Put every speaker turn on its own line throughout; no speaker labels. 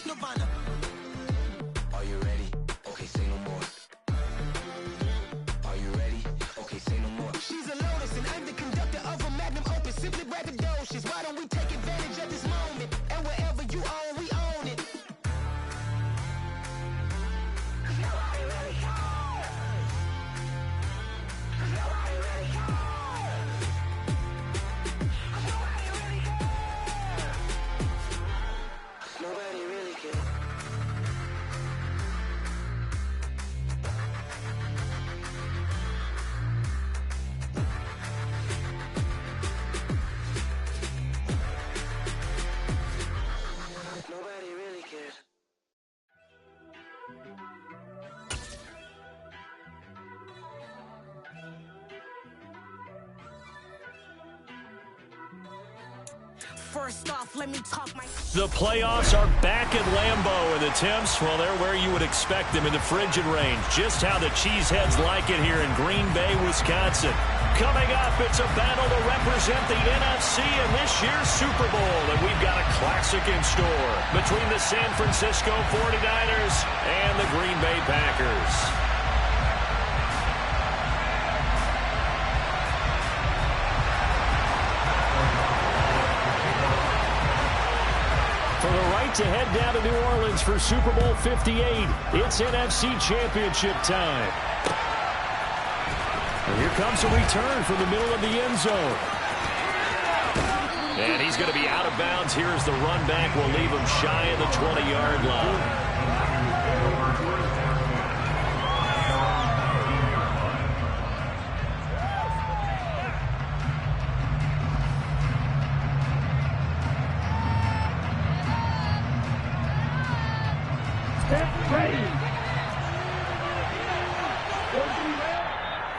Nirvana. Are you ready? Okay, say no more. Are you ready? Okay, say no more. She's a lotus and I'm the conductor of a magnum opus. Simply braggadocious. Why don't we take advantage of this moment? And wherever you own, we own it. Nobody really cares. Nobody really cares. Nobody really cares. Nobody really cares. Nobody really cares. First off, let me talk my...
The playoffs are back at Lambeau, and the Temps, well, they're where you would expect them in the frigid range. Just how the Cheeseheads like it here in Green Bay, Wisconsin. Coming up, it's a battle to represent the NFC in this year's Super Bowl, and we've got a classic in store between the San Francisco 49ers and the Green Bay Packers. For the right to head down to New Orleans for Super Bowl 58, it's NFC Championship time. And here comes a return from the middle of the end zone. And he's going to be out of bounds. Here's the run back. We'll leave him shy of the 20-yard line.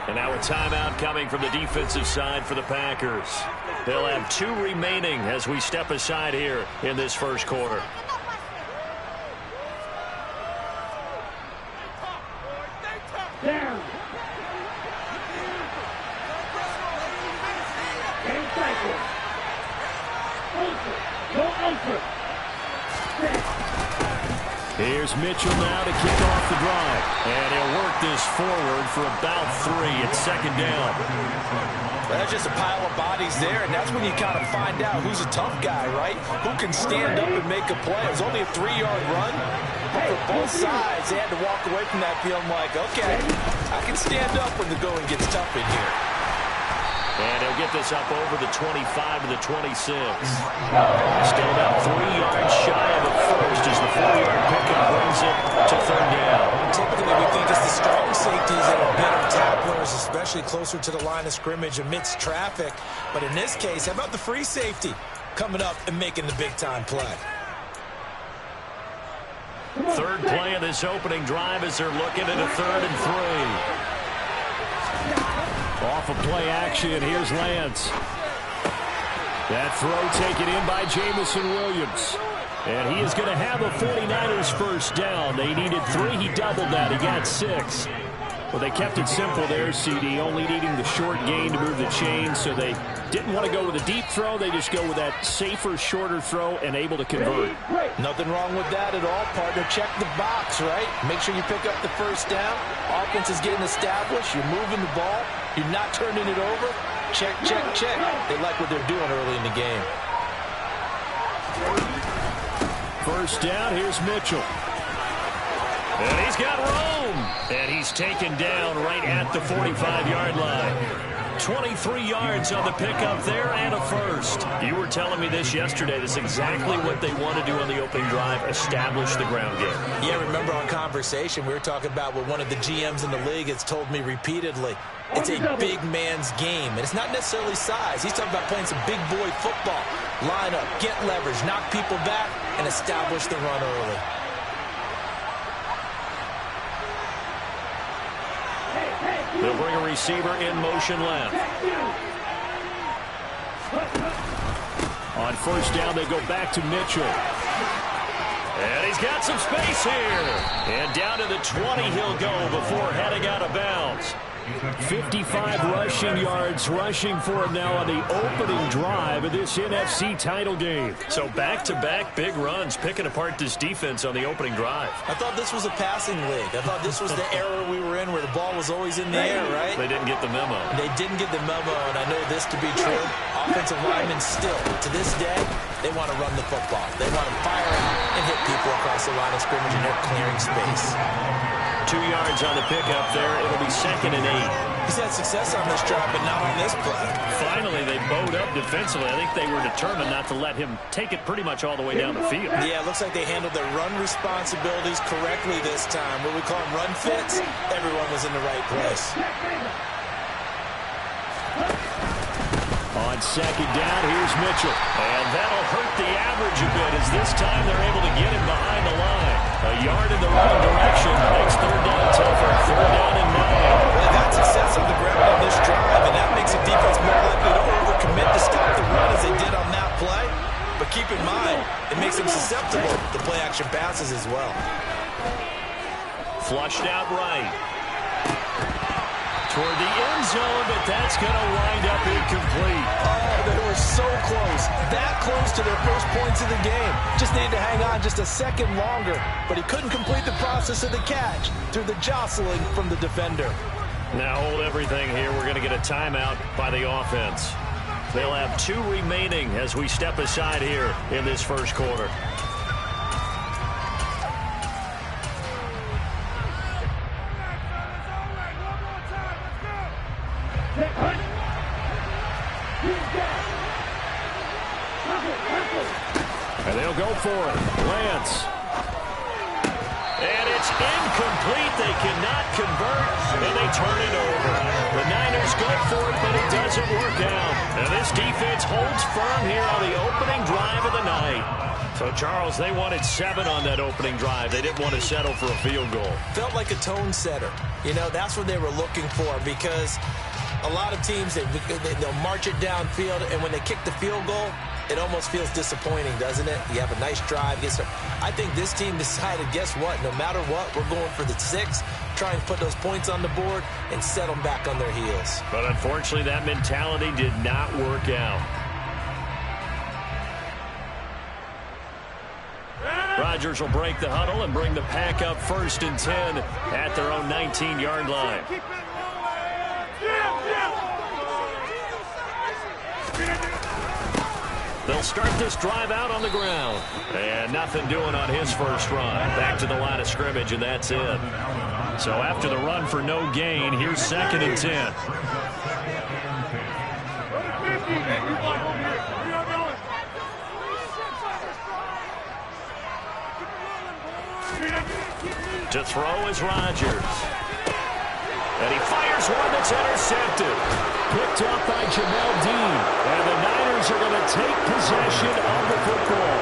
And now a timeout coming from the defensive side for the Packers. They'll have 2 remaining as we step aside here in this first quarter.
Down.
Here's Mitchell now to kick off the drive. And he'll work this forward for about 3 at second down.
Well, that's just a pile of bodies there, and that's when you kind of find out who's a tough guy, right? Who can stand up and make a play. It was only a 3-yard run, but for both sides, they had to walk away from that feeling like, okay, I can stand up when the going gets tough in here.
And he'll get this up over the 25 to the 26. Still about 3 yards shy of the first as the 4-yard pickup brings it to third down.
Typically, we think it's the strong safeties that are better tacklers, especially closer to the line of scrimmage amidst traffic. But in this case, how about the free safety coming up and making the big-time play?
Third play of this opening drive as they're looking at a 3rd and 3. Off of play action, here's Lance. That throw taken in by Jamison Williams. And he is going to have a 49ers first down. They needed 3. He doubled that. He got 6. Well, they kept it simple there, CD, only needing the short gain to move the chain, so they didn't want to go with a deep throw. They just go with that safer, shorter throw and able to convert.
Nothing wrong with that at all, partner. Check the box, right? Make sure you pick up the first down. Offense is getting established. You're moving the ball. You're not turning it over. Check, check, check. They like what they're doing early in the game.
First down, here's Mitchell. And he's got room. And he's taken down right at the 45-yard line. 23 yards on the pickup there and a first. You were telling me this yesterday. This is exactly what they want to do on the opening drive, establish the ground game.
Yeah, remember our conversation, we were talking about what one of the GMs in the league has told me repeatedly. It's a big man's game, and it's not necessarily size. He's talking about playing some big boy football. Line up, get leverage, knock people back, and establish the run early.
They'll bring a receiver in motion left. On first down, they go back to Mitchell. And he's got some space here. And down to the 20 he'll go before heading out of bounds. 55 rushing yards rushing for him now on the opening drive of this NFC title game.
So back-to-back big runs, picking apart this defense on the opening drive.
I thought this was a passing league. I thought this was the era we were in where the ball was always in the air, right?
They didn't get the memo.
They didn't get the memo, and I know this to be true. Offensive linemen still, to this day, they want to run the football. They want to fire out and hit people across the line of scrimmage, and they're clearing space.
2 yards on the pickup there. It'll be 2nd and 8.
He's had success on this drive, but not on this play.
Finally, they bowed up defensively. I think they were determined not to let him take it pretty much all the way down the field.
Yeah, it looks like they handled their run responsibilities correctly this time. What we call them run fits, everyone was in the right place.
On 2nd down, here's Mitchell. And that'll hurt the average a bit as this time they're able to get him behind the line. A yard in the wrong direction makes 3rd down tougher. 3rd down and 9.
Well, they've had success on the ground on this drive, and that makes a defense more likely to overcommit to stop the run as they did on that play. But keep in mind, it makes them susceptible to play-action passes as well.
Flushed out right. Toward the end zone, but that's going to wind up incomplete.
Oh, they were so close. That close to their first points of the game. Just needed to hang on just a second longer, but he couldn't complete the process of the catch through the jostling from the defender.
Now hold everything here. We're going to get a timeout by the offense. They'll have 2 remaining as we step aside here in this first quarter. And they'll go for it. Lance. And it's incomplete. They cannot convert, and they turn it over. The Niners go for it, but it doesn't work out. And this defense holds firm here on the opening drive of the night. So, Charles, they wanted 7 on that opening drive. They didn't want to settle for a field goal.
Felt like a tone setter. You know, that's what they were looking for because a lot of teams, they'll march it downfield, and when they kick the field goal, it almost feels disappointing, doesn't it? You have a nice drive. I think this team decided, guess what? No matter what, we're going for the 6, try and put those points on the board and set them back on their heels.
But unfortunately, that mentality did not work out. Rodgers will break the huddle and bring the pack up 1st and 10 at their own 19-yard line. They'll start this drive out on the ground. And nothing doing on his first run. Back to the line of scrimmage, and that's it. So after the run for no gain, here's 2nd and 10. To throw is Rodgers. And he fires one that's intercepted. Picked up by Jamel Dean. And the Niners are going to take possession of the football.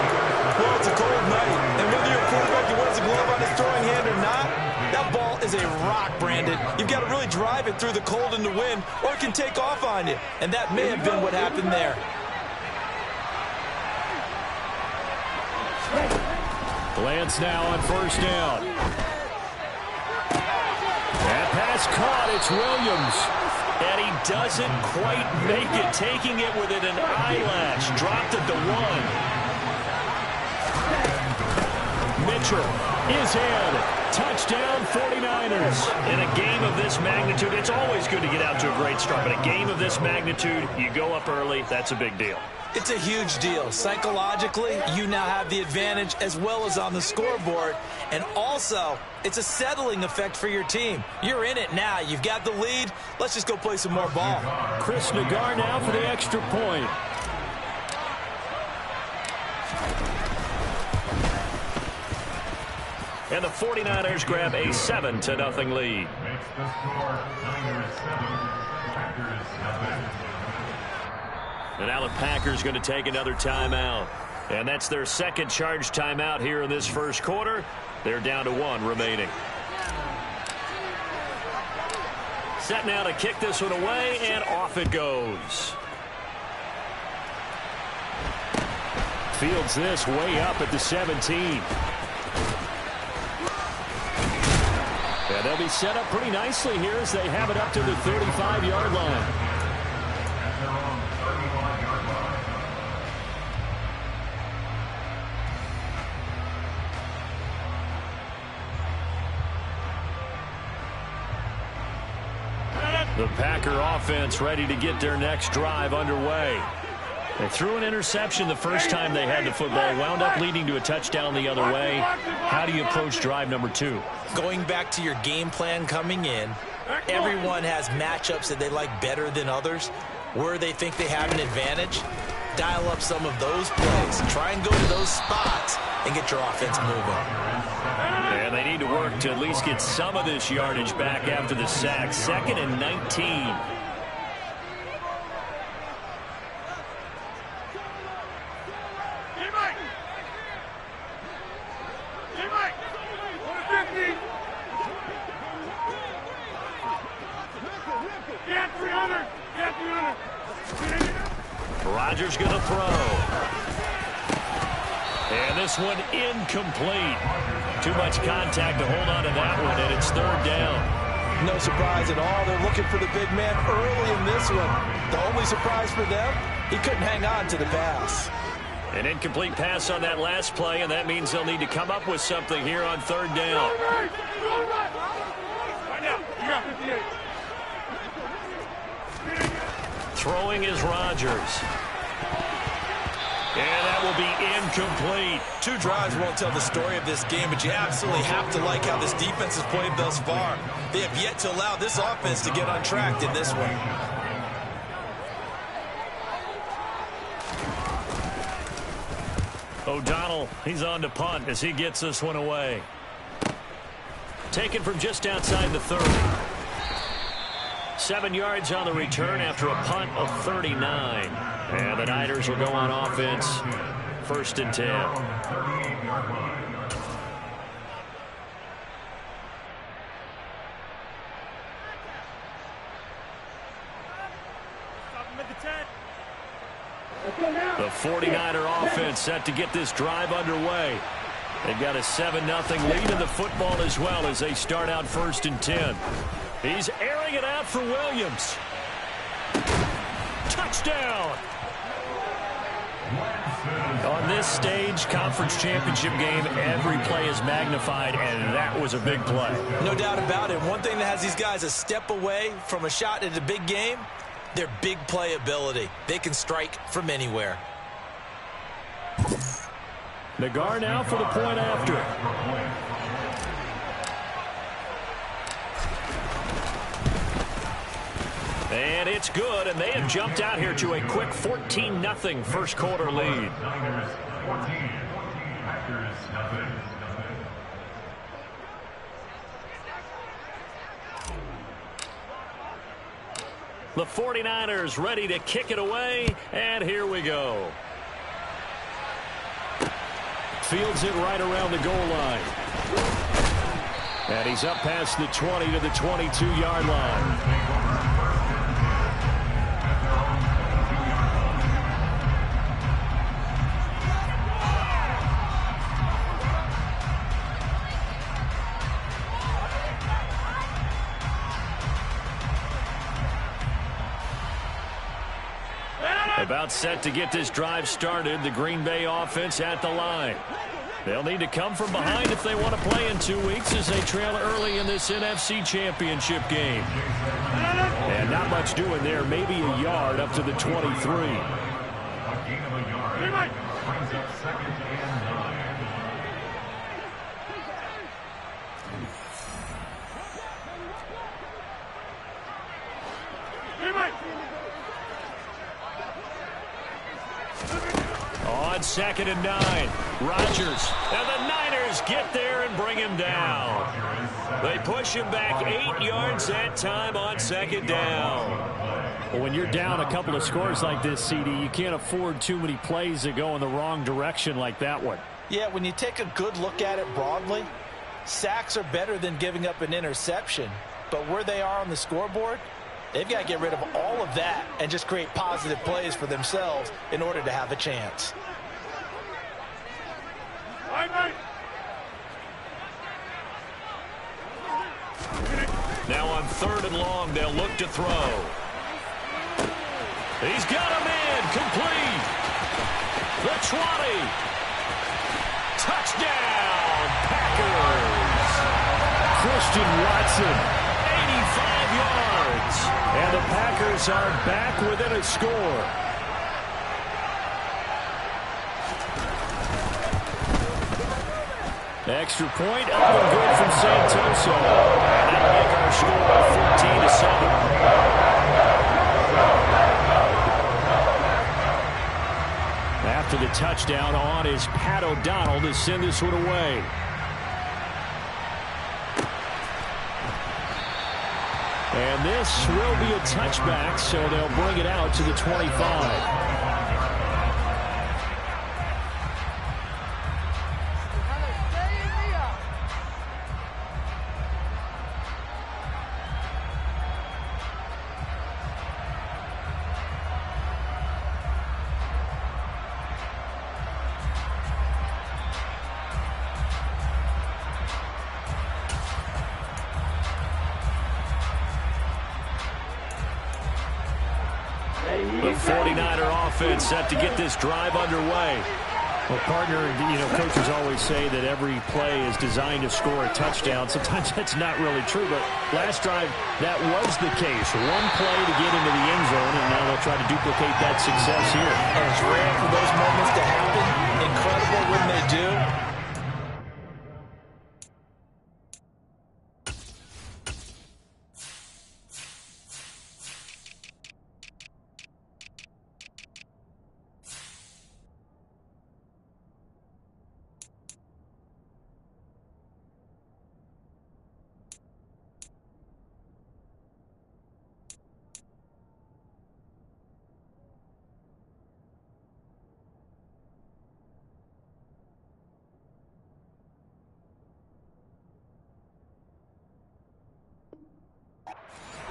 Well, it's a cold night. And whether your quarterback wears a glove on his throwing hand or not, that ball is a rock, Brandon. You've got to really drive it through the cold and the wind, or it can take off on you. And that may have been what happened there.
Lance now on 1st down. That pass caught. It's Williams. And he doesn't quite make it. Taking it within an eyelash. Dropped it to 1. Mitchell is in. Touchdown 49ers. In a game of this magnitude, it's always good to get out to a great start. But a game of this magnitude, you go up early, that's a big deal.
It's a huge deal. Psychologically, you now have the advantage as well as on the scoreboard. And also, it's a settling effect for your team. You're in it now. You've got the lead. Let's just go play some more ball.
Chris Nagar now for the extra point. And the 49ers grab a 7-0 lead. And now the Packers going to take another timeout. And that's their 2nd charge timeout here in this first quarter. They're down to 1 remaining. Set now to kick this one away, and off it goes. Fields this way up at the 17. Yeah, they'll be set up pretty nicely here as they have it up to the 35-yard line. The Packer offense ready to get their next drive underway. They threw an interception the first time they had the football, wound up leading to a touchdown the other way. How do you approach drive number 2?
Going back to your game plan coming in, everyone has matchups that they like better than others. Where they think they have an advantage, dial up some of those plays. Try and go to those spots and get your offense moving.
And they need to work to at least get some of this yardage back after the sack. 2nd and 19. Rodgers going to throw. And this one incomplete. Too much contact to hold on to that one, and it's 3rd down.
No surprise at all. They're looking for the big man early in this one. The only surprise for them, he couldn't hang on to the pass.
An incomplete pass on that last play, and that means they'll need to come up with something here on 3rd down. Throwing is Rodgers. And that will be incomplete.
2 drives won't tell the story of this game, but you absolutely have to like how this defense has played thus far. They have yet to allow this offense to get untracked in this one.
O'Donnell, he's on to punt as he gets this one away. Taken from just outside the 30. 7 yards on the return after a punt of 39. And the Niners will go on offense. 1st and 10. The 49er offense set to get this drive underway. They've got a 7-0 lead in the football as well as they start out 1st and 10. He's airing it out for Williams. Touchdown! On this stage, conference championship game, every play is magnified, and that was a big play.
No doubt about it. One thing that has these guys a step away from a shot at a big game, their big play ability. They can strike from anywhere.
Nagar now for the point after. And it's good, and they have jumped out here to a quick 14-0 first quarter lead. The 49ers ready to kick it away, and here we go. Fields it right around the goal line. And he's up past the 20 to the 22-yard line. About set to get this drive started. The Green Bay offense at the line. They'll need to come from behind if they want to play in 2 weeks as they trail early in this NFC Championship game. And not much doing there. Maybe a yard up to the 23. On 2nd and 9, Rodgers, and the Niners get there and bring him down. They push him back 8 yards that time on 2nd down. Well, when you're down a couple of scores like this, CD, you can't afford too many plays that go in the wrong direction like that one.
Yeah, when you take a good look at it broadly, sacks are better than giving up an interception. But where they are on the scoreboard, they've got to get rid of all of that and just create positive plays for themselves in order to have a chance.
Now on 3rd and long, they'll look to throw. He's got him in. Complete. The 20. Touchdown, Packers.
Christian Watson, 85 yards. And the Packers are back within a score. Extra point, up and good from Santoso. And that'll make our score 14-7. After the touchdown on is Pat O'Donnell to send this one away. And this will be a touchback, so they'll bring it out to the 25. The 49er offense set to get this drive underway. Well, partner, coaches always say that every play is designed to score a touchdown. Sometimes that's not really true, but last drive, that was the case. One play to get into the end zone, and now they'll try to duplicate that success here.
And it's rare for those moments to happen. Incredible when they do.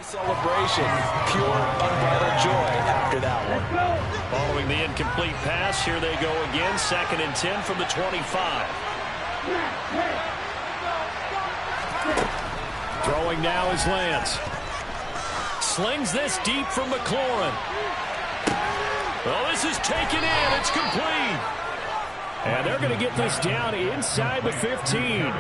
Celebration, pure, unbridled joy after that one.
Following the incomplete pass, here they go again. 2nd and 10 from the 25.
Throwing now is Lance. Slings this deep from McLaurin. Oh, this is taken in. It's complete. And they're going to get this down inside the 15.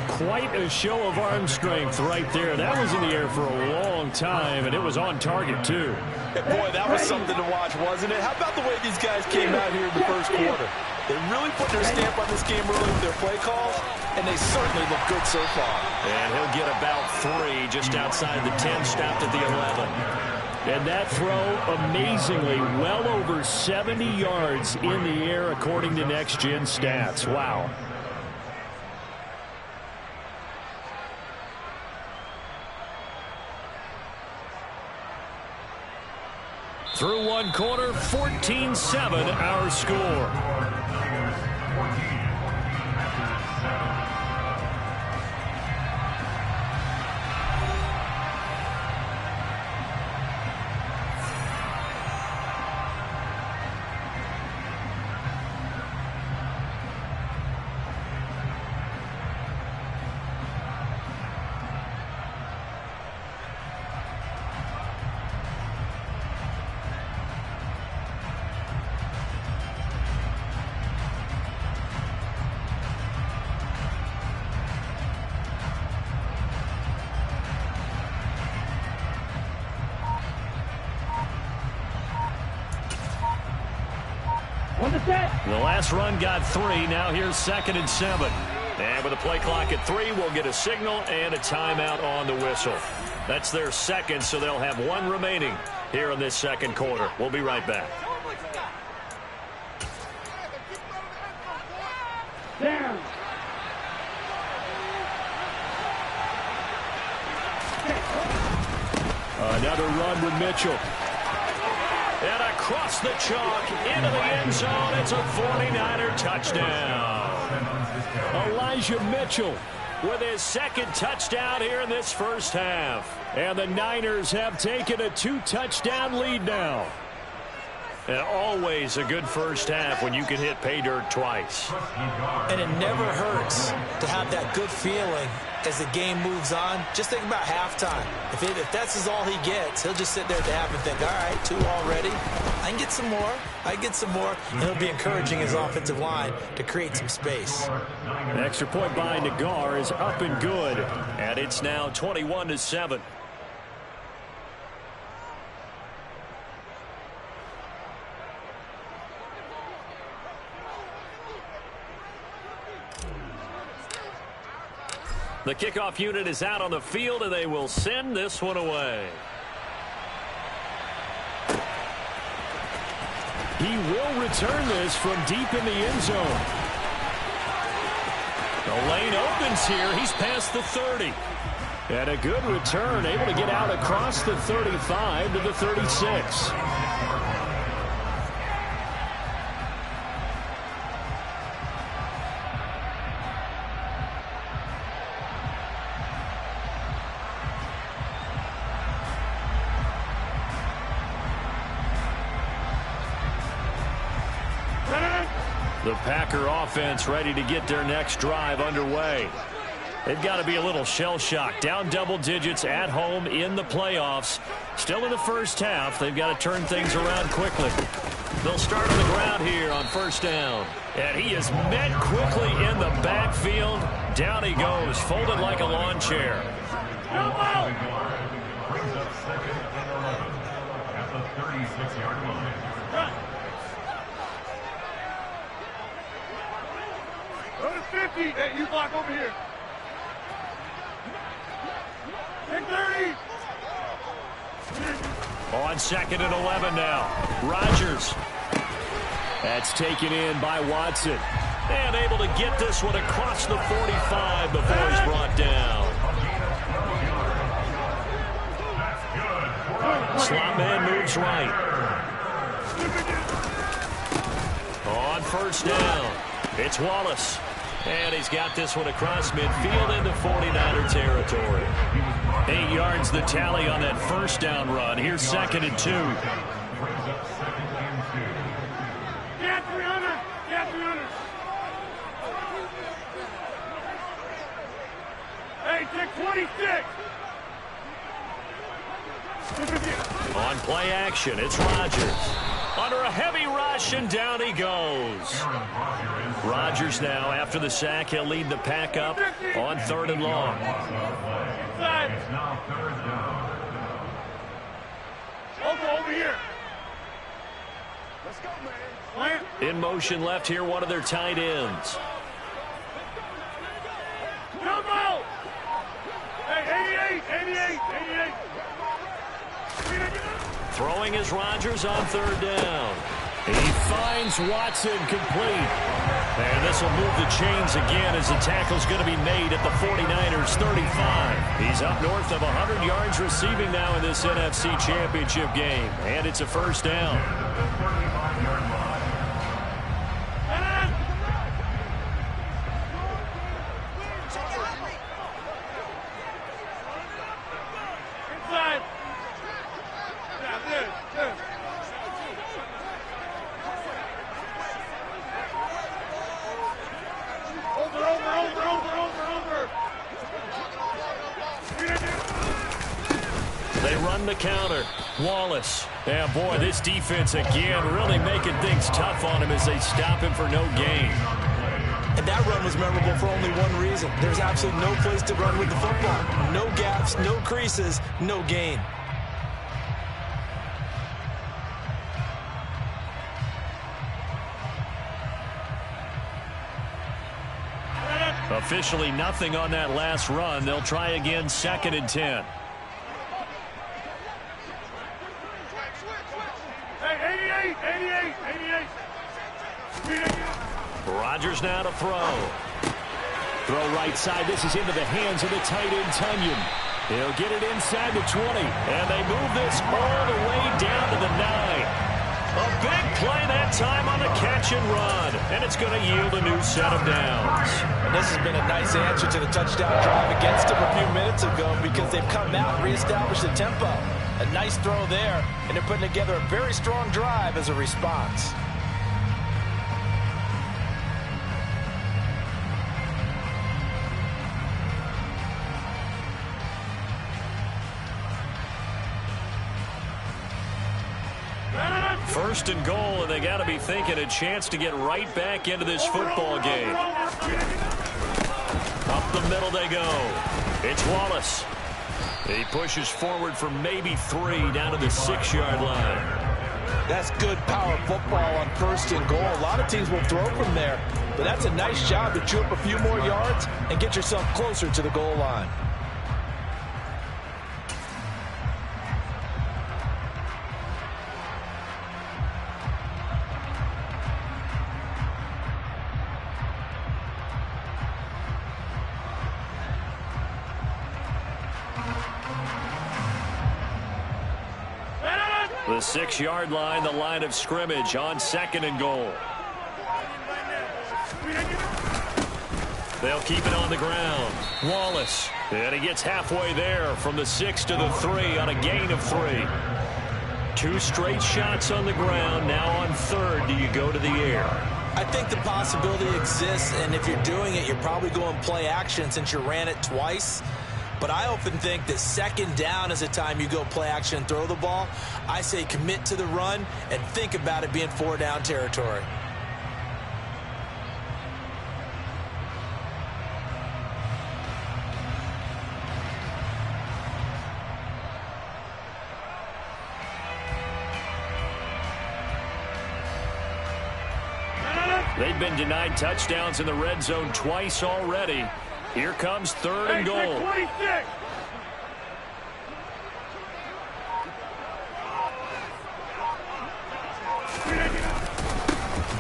Quite a show of arm strength right there. That was in the air for a long time, and it was on target, too.
And boy, that was something to watch, wasn't it? How about the way these guys came out here in the first quarter? They really put their stamp on this game early with their play calls, and they certainly look good so far.
And he'll get about 3 just outside the 10, stopped at the 11.
And that throw, amazingly, well over 70 yards in the air, according to Next Gen Stats. Wow. Through one quarter, 14-7 our score. The last run got 3. Now here's 2nd and 7. And with a play clock at 3, we'll get a signal and a timeout on the whistle. That's their second, so they'll have 1 remaining here in this second quarter. We'll be right back.
Down.
Another run with Mitchell. And across the chalk, into the end zone, it's a 49er touchdown. Elijah Mitchell with his 2nd touchdown here in this first half. And the Niners have taken a 2-touchdown lead now.
And always a good first half when you can hit pay dirt twice.
And it never hurts to have that good feeling as the game moves on. Just think about halftime. If that's all he gets, he'll just sit there at the half and think, all right, 2 already. I can get some more. I can get some more. And he'll be encouraging his offensive line to create some space.
An extra point by Nagar is up and good. And it's now 21-7. The kickoff unit is out on the field, and they will send this one away. He will return this from deep in the end zone. The lane opens here. He's past the 30. And a good return, able to get out across the 35 to the 36. The Packer offense ready to get their next drive underway. They've got to be a little shell-shocked. Down double digits at home in the playoffs. Still in the first half. They've got to turn things around quickly. They'll start on the ground here on first down. And he is met quickly in the backfield. Down he goes, folded like a lawn chair.
Brings up second and 11 at the 36-yard line. Go to 50. Hey, you block over here. Take 30.
On second and 11 now. Rodgers. That's taken in by Watson. And able to get this one across the 45 before he's brought down. Slot man moves right. On first down, it's Wallace. And he's got this one across midfield into 49er territory. 8 yards the tally on that first down run. Here's second and 2.
Get 300. Get 300. Hey, take 26.
On play action, it's Rodgers. Under a heavy rush, and down he goes. Rodgers now, after the sack, he'll lead the pack up on third and long.
Over here. Let's go, man.
In motion left here, one of their tight ends.
Come out. Hey, 88.
Throwing is Rodgers on third down. He finds Watson complete. And this will move the chains again as the tackle's going to be made at the 49ers 35. He's up north of 100 yards receiving now in this NFC Championship game. And it's a first down.
Inside.
They run the counter. Wallace. Yeah, boy, this defense again really making things tough on him as they stop him for no gain.
And that run was memorable for only one reason. There's absolutely no place to run with the football. No gaps, no creases, no gain.
Officially nothing on that last run. They'll try again, second and 10.
Hey, 88.
Rodgers now to throw. Throw right side. This is into the hands of the tight end, Tunyon. He'll get it inside the 20. And they move this all the way down to the 9. A big play that time on the catch and run. And it's going to yield a new set of downs.
And this has been a nice answer to the touchdown drive against them a few minutes ago because they've come out and reestablished the tempo. A nice throw there, and they're putting together a very strong drive as a response.
First and goal, and they got to be thinking a chance to get right back into this football game. Up the middle they go. It's Wallace. He pushes forward for maybe 3 down to the 6-yard line.
That's good power football on first and goal. A lot of teams will throw from there, but that's a nice job to chew up a few more yards and get yourself closer to the goal line.
The 6-yard line, the line of scrimmage on second and goal. They'll keep it on the ground. Wallace. And he gets halfway there from the 6 to the 3 on a gain of 3. 2 straight shots on the ground. Now on third, do you go to the air?
I think the possibility exists, and if you're doing it, you're probably going play action since you ran it twice. But I often think that second down is the time you go play action and throw the ball. I say commit to the run and think about it being 4-down territory.
They've been denied touchdowns in the red zone twice already. Here comes third and goal.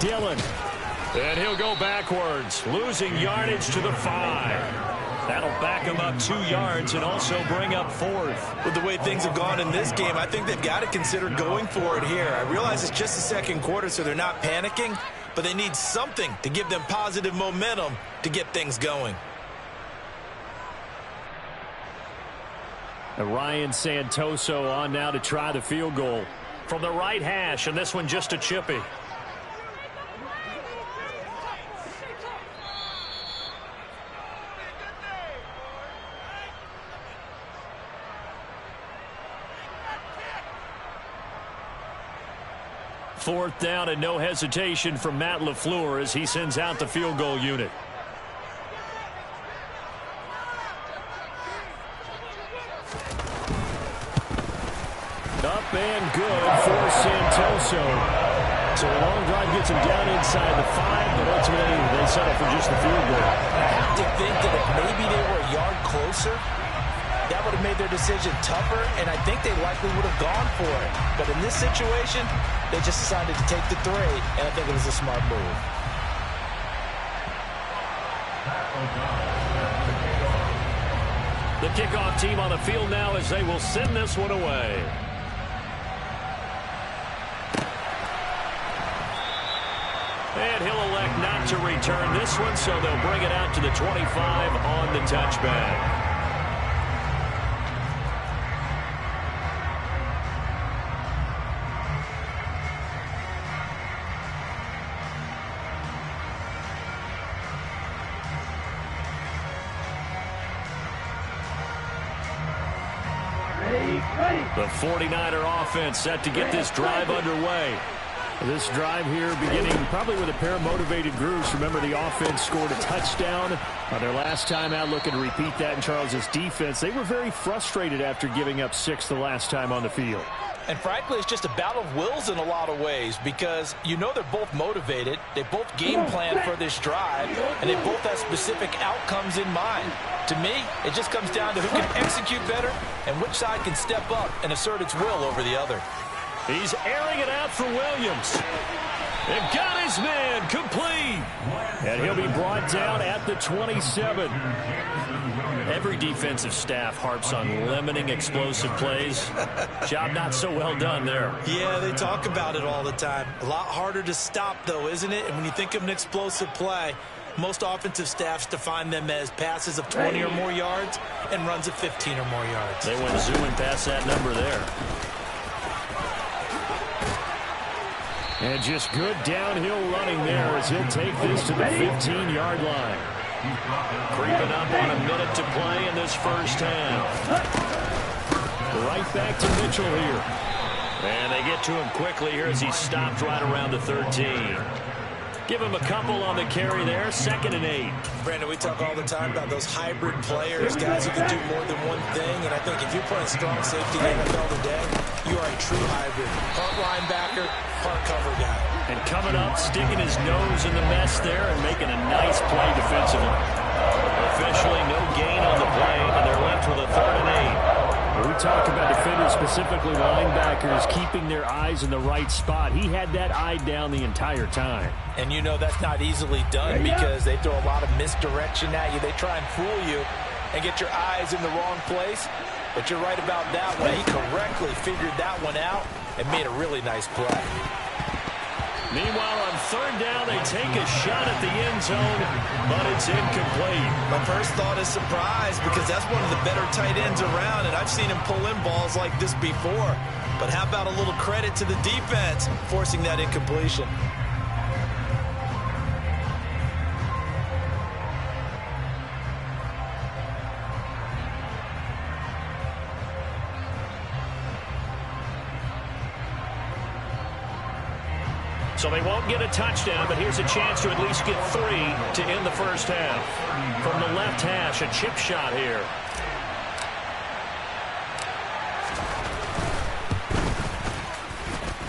Dillon. And he'll go backwards, losing yardage to the 5. That'll back him up 2 yards and also bring up 4th.
With the way things have gone in this game, I think they've got to consider going for it here. I realize it's just the second quarter, so they're not panicking, but they need something to give them positive momentum to get things going.
Ryan Santoso on now to try the field goal from the right hash, and this one just a chippy. Fourth down and no hesitation from Matt LaFleur as he sends out the field goal unit. Up and good for Santoso. So a long drive gets him down inside the 5, but ultimately they settle for just the field goal.
I have to think that if maybe they were a yard closer, that would have made their decision tougher, and I think they likely would have gone for it. But in this situation, they just decided to take the 3, and I think it was a smart move.
The kickoff team on the field now as they will send this one away. And he'll elect not to return this one, so they'll bring it out to the 25 on the touchback. The 49er offense set to get this drive underway. This drive here beginning probably with a pair of motivated groups. Remember, the offense scored a touchdown their last time out, looking to repeat that in Charles's defense. They were very frustrated after giving up 6 the last time on the field.
And frankly, it's just a battle of wills in a lot of ways because you know they're both motivated. They both game plan for this drive, and they both have specific outcomes in mind. To me, it just comes down to who can execute better and which side can step up and assert its will over the other.
He's airing it out for Williams. They've got his man complete. And he'll be brought down at the 27. Every defensive staff harps on limiting explosive plays. Job not so well done there.
Yeah, they talk about it all the time. A lot harder to stop, though, isn't it? And when you think of an explosive play, Most offensive staffs define them as passes of 20 or more yards and runs of 15 or more yards.
They went zooming past that number there. And just good downhill running there as he'll take this to the 15-yard line. Creeping up on a minute to play in this first half. Right back to Mitchell here. And they get to him quickly here as he stopped right around the 13. Give him a couple on the carry there. 2nd and 8.
Brandon, we talk all the time about those hybrid players, guys who can do more than one thing. And I think if you're playing strong safety in the NFL today, you are a true hybrid. Part linebacker, part cover guy.
And coming up, sticking his nose in the mess there and making a nice play defensively. Officially no gain on the play, and they're left with a 3rd and 8. We talk about defenders, specifically linebackers, keeping their eyes in the right spot. He had that eye down the entire time.
And you know that's not easily done because they throw a lot of misdirection at you. They try and fool you and get your eyes in the wrong place. But you're right about that one. He correctly figured that one out and made a really nice play.
Meanwhile, on 3rd down, they take a shot at the end zone, but it's incomplete.
My first thought is surprise because that's one of the better tight ends around, and I've seen him pull in balls like this before. But how about a little credit to the defense forcing that incompletion?
So they won't get a touchdown, but here's a chance to at least get 3 to end the first half. From the left hash, a chip shot here.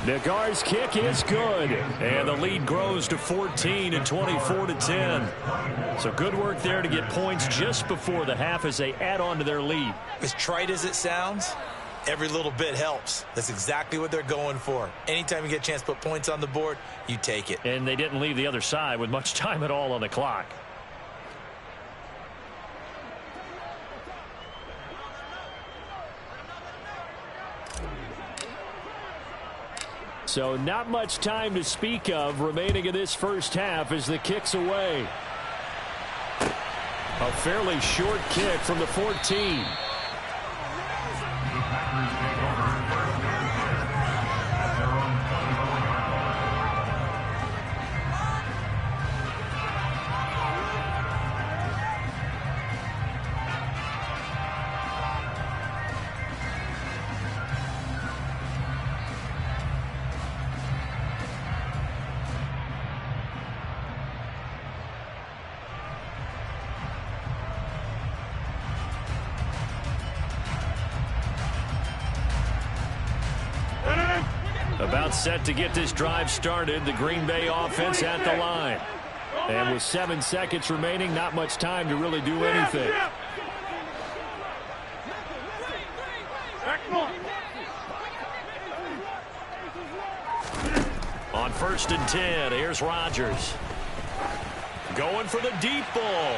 Nagar's kick is good, and the lead grows to 14 and 24 to 10. So good work there to get points just before the half as they add on to their lead.
As trite as it sounds, every little bit helps. That's exactly what they're going for. Anytime you get a chance to put points on the board, you take it.
And they didn't leave the other side with much time at all on the clock. So not much time to speak of remaining in this first half as the kick's away. A fairly short kick from the 14. About set to get this drive started. The Green Bay offense at the line. And with 7 seconds remaining, not much time to really do anything. On 1st and 10, here's Rodgers. Going for the deep ball.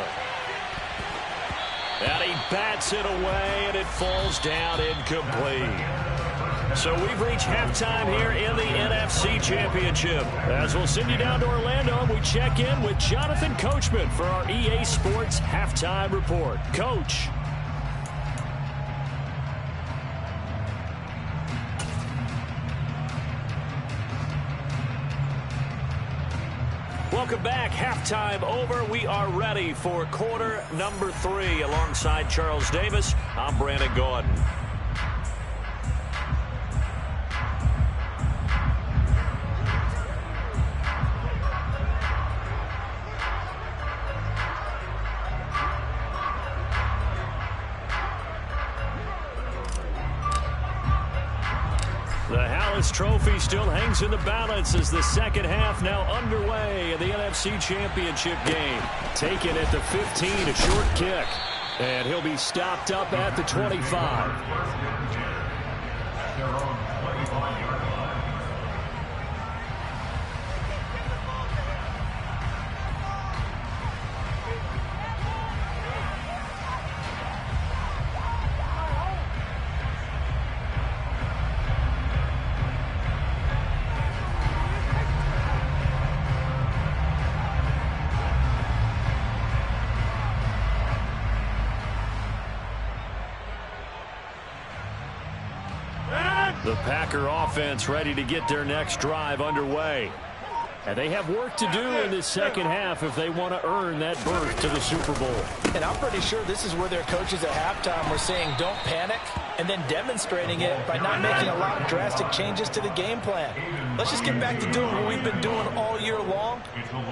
And he bats it away, and it falls down incomplete. So we've reached halftime here in the NFC Championship. As we'll send you down to Orlando, and we check in with Jonathan Coachman for our EA Sports Halftime Report. Coach. Welcome back. Halftime over. We are ready for quarter number 3. Alongside Charles Davis, I'm Brandon Gaudin. The Hallis Trophy still hangs in the balance as the second half now underway in the NFC Championship game. Taken at the 15, a short kick. And he'll be stopped up at the 25. The Packer offense ready to get their next drive underway. And they have work to do in this second half if they want to earn that berth to the Super Bowl.
And I'm pretty sure this is where their coaches at halftime were saying don't panic, and then demonstrating it by not making a lot of drastic changes to the game plan. Let's just get back to doing what we've been doing all year long.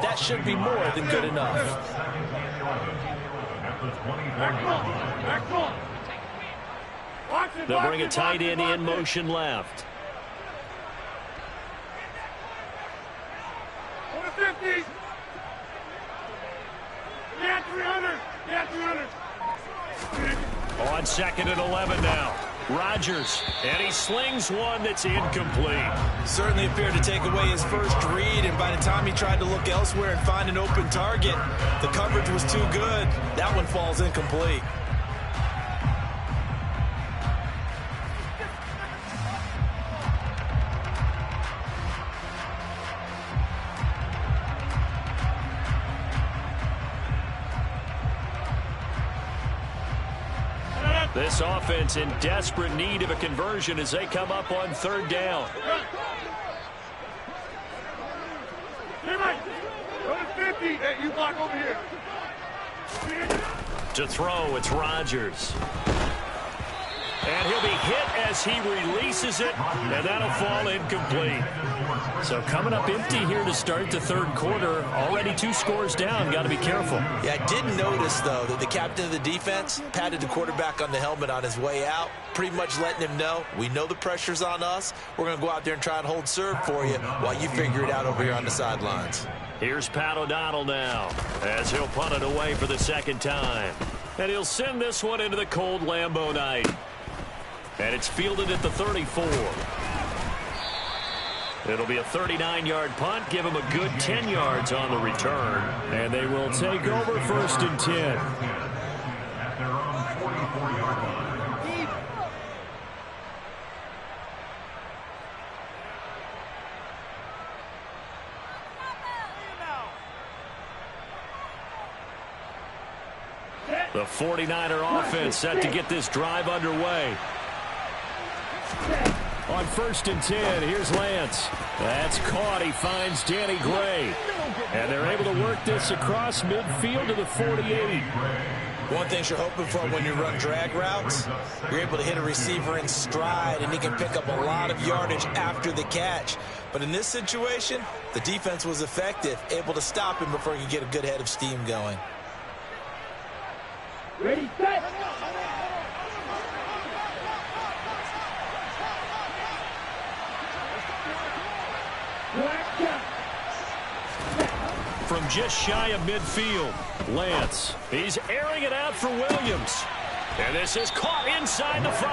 That should be more than good enough.
They'll bring a tight end in motion left.
50. Yeah, 300. Yeah, 300.
On 2nd and 11 now. Rodgers, and he slings one that's incomplete.
Certainly appeared to take away his first read, and by the time he tried to look elsewhere and find an open target, the coverage was too good. That one falls incomplete.
This offense in desperate need of a conversion as they come up on 3rd down.
Hey, Mike. Go to 50. Hey, you block over here.
To throw, it's Rodgers. And he'll be hit as he releases it, and that'll fall incomplete. So coming up empty here to start the 3rd quarter. Already 2 scores down. Got to be careful.
Yeah, I did notice, though, that the captain of the defense patted the quarterback on the helmet on his way out, pretty much letting him know, we know the pressure's on us. We're going to go out there and try and hold serve for you while you figure it out over here on the sidelines.
Here's Pat O'Donnell now as he'll punt it away for the 2nd time. And he'll send this one into the cold Lambeau night. And it's fielded at the 34. It'll be a 39-yard punt. Give him a good 10 yards on the return. And they will take over 1st and 10.
At their own 44-yard line.
The 49er offense set to get this drive underway. On 1st and 10, here's Lance. That's caught. He finds Danny Gray. And they're able to work this across midfield to the 48.
One thing you're hoping for when you run drag routes, you're able to hit a receiver in stride, and he can pick up a lot of yardage after the catch. But in this situation, the defense was effective, able to stop him before he could get a good head of steam going.
Ready, set.
From just shy of midfield, Lance. He's airing it out for Williams. And this is caught inside the 5.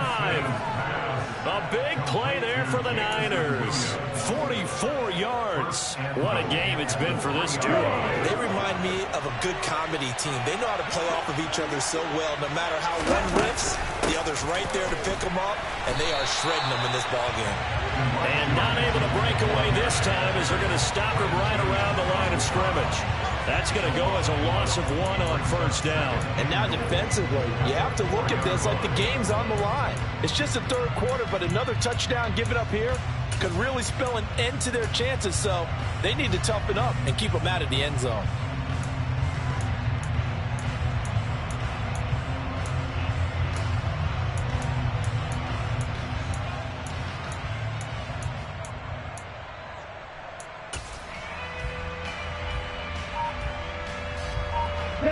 A big play there for the Niners. 44 yards. What a game it's been for this duo.
They remind me of a good comedy team. They know how to play off of each other so well. No matter how one riffs, the other's right there to pick them up, and they are shredding them in this ballgame.
And not able to break away this time as they're going to stop him right around the line of scrimmage. That's going to go as a loss of 1 on 1st down.
And now defensively, you have to look at this like the game's on the line. It's just the 3rd quarter, but another touchdown given up here could really spell an end to their chances. So they need to toughen up and keep them out of the end zone.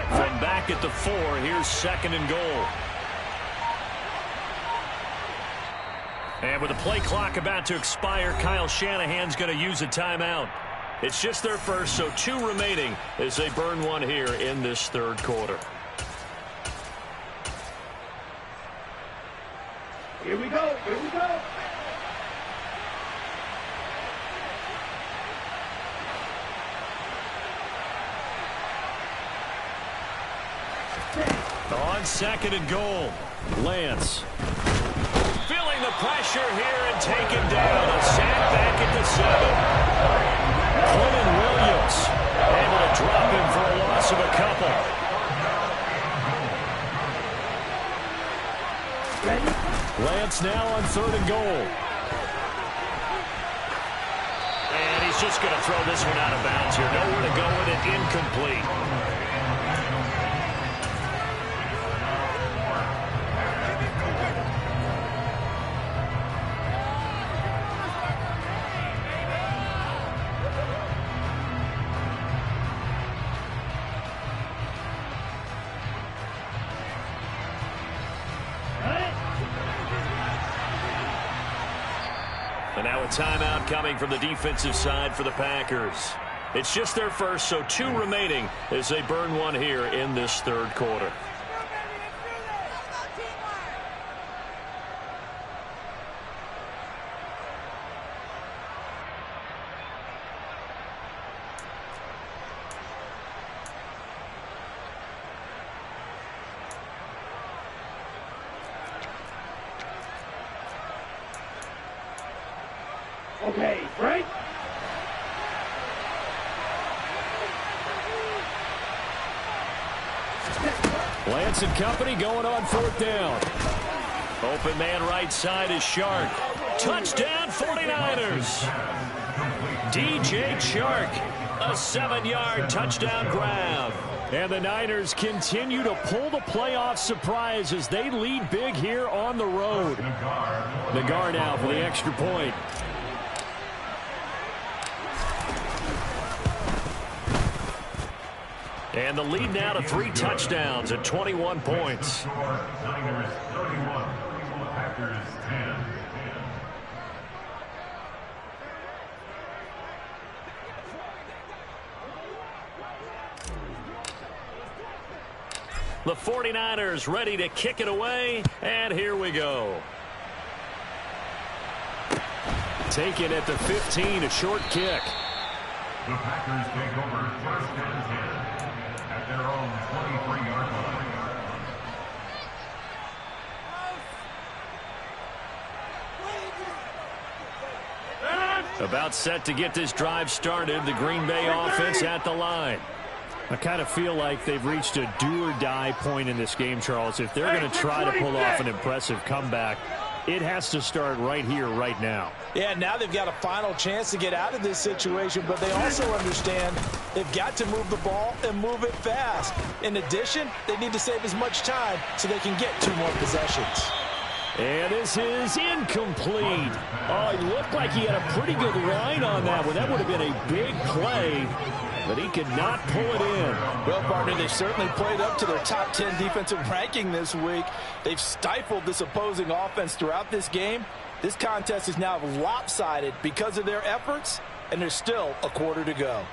From back at the 4, here's 2nd and goal. And with the play clock about to expire, Kyle Shanahan's going to use a timeout. It's just their first, so 2 remaining as they burn one here in this 3rd quarter.
Here we go. Here we go.
On 2nd and goal, Lance. Feeling the pressure here and taken down. A sack back at the 7. Clinton Williams able to drop him for a loss of a couple. Lance now on 3rd and goal. He's just going to throw this one out of bounds here. Nowhere to go with it. Incomplete. And now a timeout coming from the defensive side for the Packers. It's just their first, so 2 remaining as they burn one here in this third quarter.
Okay, break.
Lance and company going on 4th down. Open man right side is Chark. Touchdown 49ers. DJ Chark, a 7-yard touchdown grab. And the Niners continue to pull the playoff surprise as they lead big here on the road. Nagar now for the extra point. And the lead now to 3 touchdowns at 21 points.
Niners 31, Packers 10.
The 49ers ready to kick it away, and here we go. Taken at the 15, a short kick.
The Packers take over 1st and 10 at their own 23-yard line.
About set to get this drive started. The Green Bay offense at the line. I kind of feel like they've reached a do-or-die point in this game, Charles. If they're going to try to pull off an impressive comeback, it has to start right here, right now.
Yeah, now they've got a final chance to get out of this situation, but they also understand they've got to move the ball and move it fast. In addition, they need to save as much time so they can get 2 more possessions.
And this is incomplete. Oh, it looked like he had a pretty good line on that one. That would have been a big play, but he could not pull it in.
Well, partner, they certainly played up to their top 10 defensive ranking this week. They've stifled this opposing offense throughout this game. This contest is now lopsided because of their efforts, and there's still a quarter to go.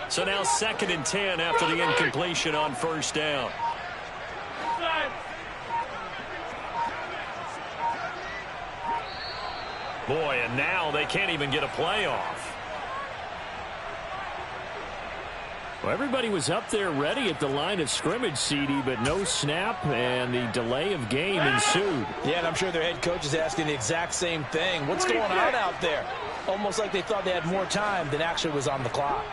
So now 2nd and 10 after the incompletion on 1st down. Boy, and now they can't even get a play off. Well, everybody was up there ready at the line of scrimmage, CD, but no snap, and the delay of game ensued.
Yeah, and I'm sure their head coach is asking the exact same thing. What's going on out there? Almost like they thought they had more time than actually was on the clock.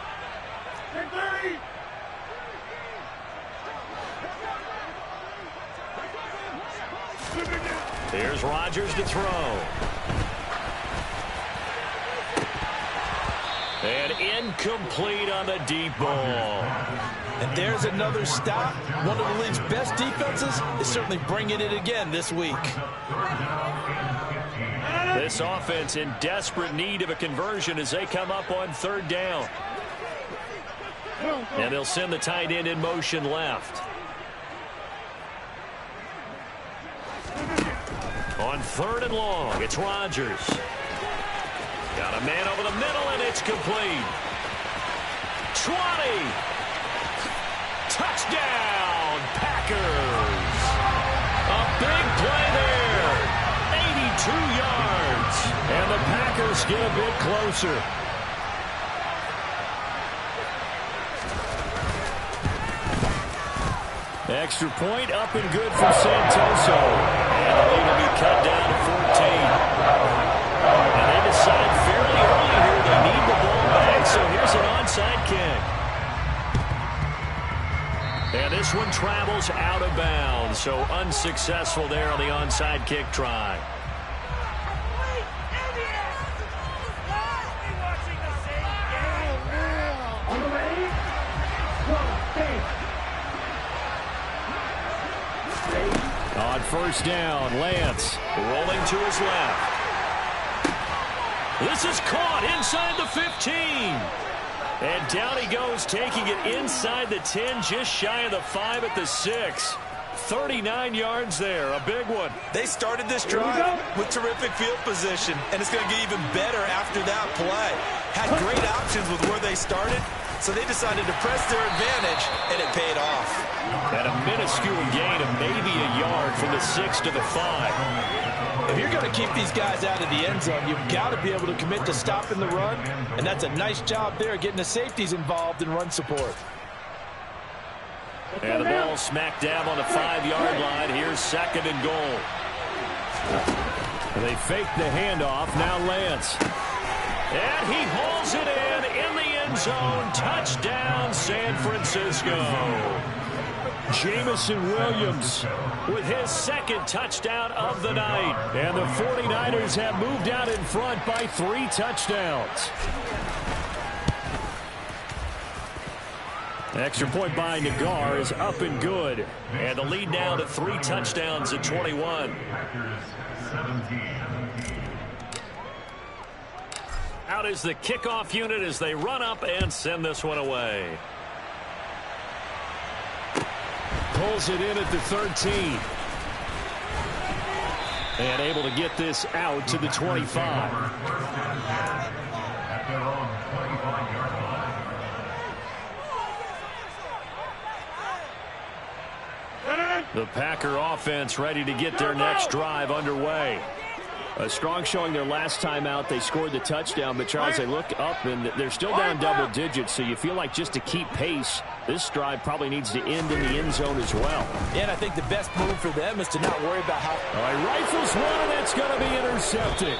Here's Rodgers to throw. And incomplete on the deep ball.
And there's another stop. One of the league's best defenses is certainly bringing it again this week.
This offense in desperate need of a conversion as they come up on 3rd down. And they'll send the tight end in motion left. On 3rd and long, it's Rodgers. Got a man over the middle, and it's complete. 20. Touchdown, Packers. A big play there. 82 yards. And the Packers get a bit closer. Extra point up and good from Santoso. And the lead will be cut down to 14. And they decide fairly early here they need the ball back, so here's an onside kick. So unsuccessful there on the onside kick try. On first down, Lance rolling to his left. This is caught inside the 15. And down he goes, taking it inside the 10, just shy of the 5 at the 6. 39 yards there, a big one.
They started this drive with terrific field position, and it's going to get even better after that play. Had great options with where they started, so they decided to press their advantage, and it paid off.
And a minuscule gain of maybe a yard from the 6 to the 5.
If you're going to keep these guys out of the end zone, you've got to be able to commit to stopping the run, and that's a nice job there getting the safeties involved in run support.
And the ball smack dab on the 5-yard line. Here's 2nd and goal. They fake the handoff. Now Lance. And he hauls it in the end zone. Touchdown, San Francisco. Jameson Williams with his 2nd touchdown of the night. And the 49ers have moved out in front by 3 touchdowns. Extra point by Nagar is up and good. And the lead now to 3 touchdowns at 21. Out is the kickoff unit as they run up and send this one away. Pulls it in at the 13. And able to get this out to the 25.
At their own 25-yard line.
The Packer offense ready to get their next drive underway. A strong showing their last time out. They scored the touchdown, but Charles, they look up and they're still down double digits, so you feel like just to keep pace, this drive probably needs to end in the end zone as well.
Yeah, and I think the best move for them is to not worry about how...
All right, rifles one, and that's going to be intercepted.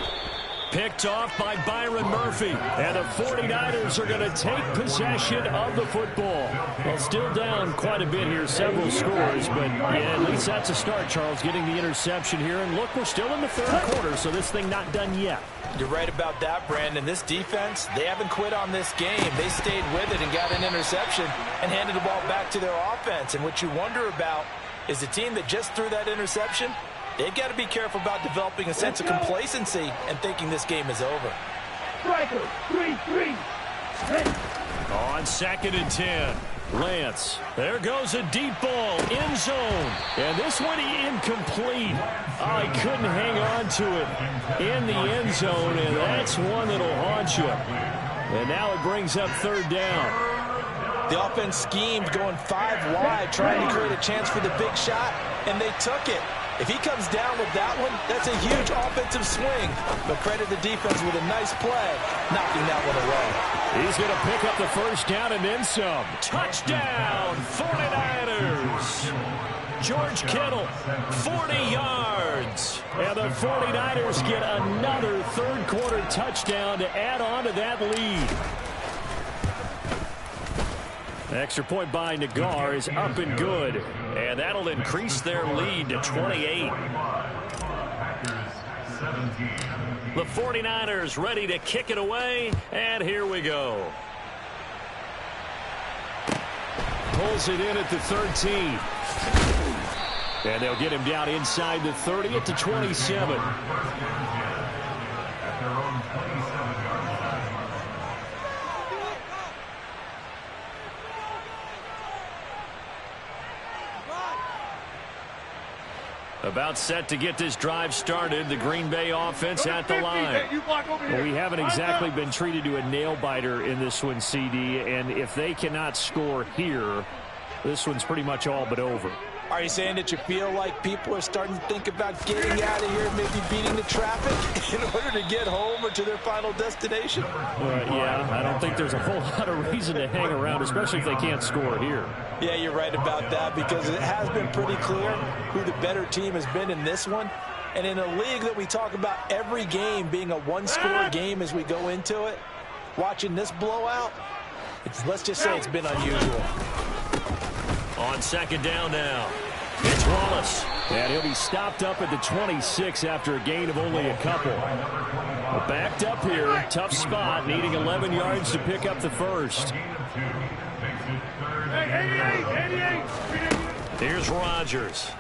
Picked off by Byron Murphy. And the 49ers are going to take possession of the football. Well, still down quite a bit here, several scores, but yeah, at least that's a start, Charles, getting the interception here. And look, we're still in the 3rd quarter, so this thing not done yet.
You're right about that, Brandon. This defense, they haven't quit on this game. They stayed with it and got an interception and handed the ball back to their offense. And what you wonder about is the team that just threw that interception, they've got to be careful about developing a sense of complacency and thinking this game is over.
Striker, 3-3.
On 2nd and 10, Lance. There goes a deep ball, end zone. And this one incomplete. Oh, he couldn't hang on to it in the end zone, and that's one that'll haunt you. And now it brings up 3rd down.
The offense schemed going 5 wide, trying to create a chance for the big shot, and they took it. If he comes down with that one, that's a huge offensive swing. But credit the defense with a nice play, knocking that one away.
He's going to pick up the 1st down and then some. Touchdown, 49ers. George Kittle, 40 yards. And the 49ers get another 3rd quarter touchdown to add on to that lead. Extra point by Nagar is up and good. And that'll increase their lead to 28. The 49ers ready to kick it away. And here we go. Pulls it in at the 13. And they'll get him down inside the 30 at the 27.
At their own 27-yard line.
About set to get this drive started. The Green Bay offense at the line. Well, we haven't exactly been treated to a nail-biter in this one, CD. And if they cannot score here, this one's pretty much all but over.
Are you saying that you feel like people are starting to think about getting out of here, maybe beating the traffic in order to get home or to their final destination?
Yeah, I don't think there's a whole lot of reason to hang around, especially if they can't score here.
Yeah, you're right about that, because it has been pretty clear who the better team has been in this one. And in a league that we talk about every game being a one-score game as we go into it, watching this blowout, let's just say it's been unusual.
On 2nd down now. It's It's Wallace. And he'll be stopped up at the 26 after a gain of only a couple. Well, backed up here, tough spot, needing 11 yards to pick up the first. Here's Rodgers.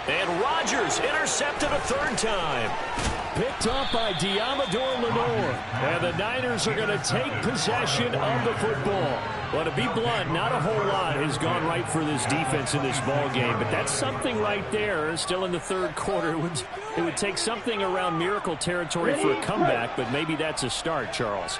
And Rodgers intercepted a third time. Picked up by Diamador Lenore. And the Niners are going to take possession of the football. Well, to be blunt, not a whole lot has gone right for this defense in this ball game, but that's something right there. Still in the third quarter. It would take something around miracle territory for a comeback, but maybe that's a start, Charles.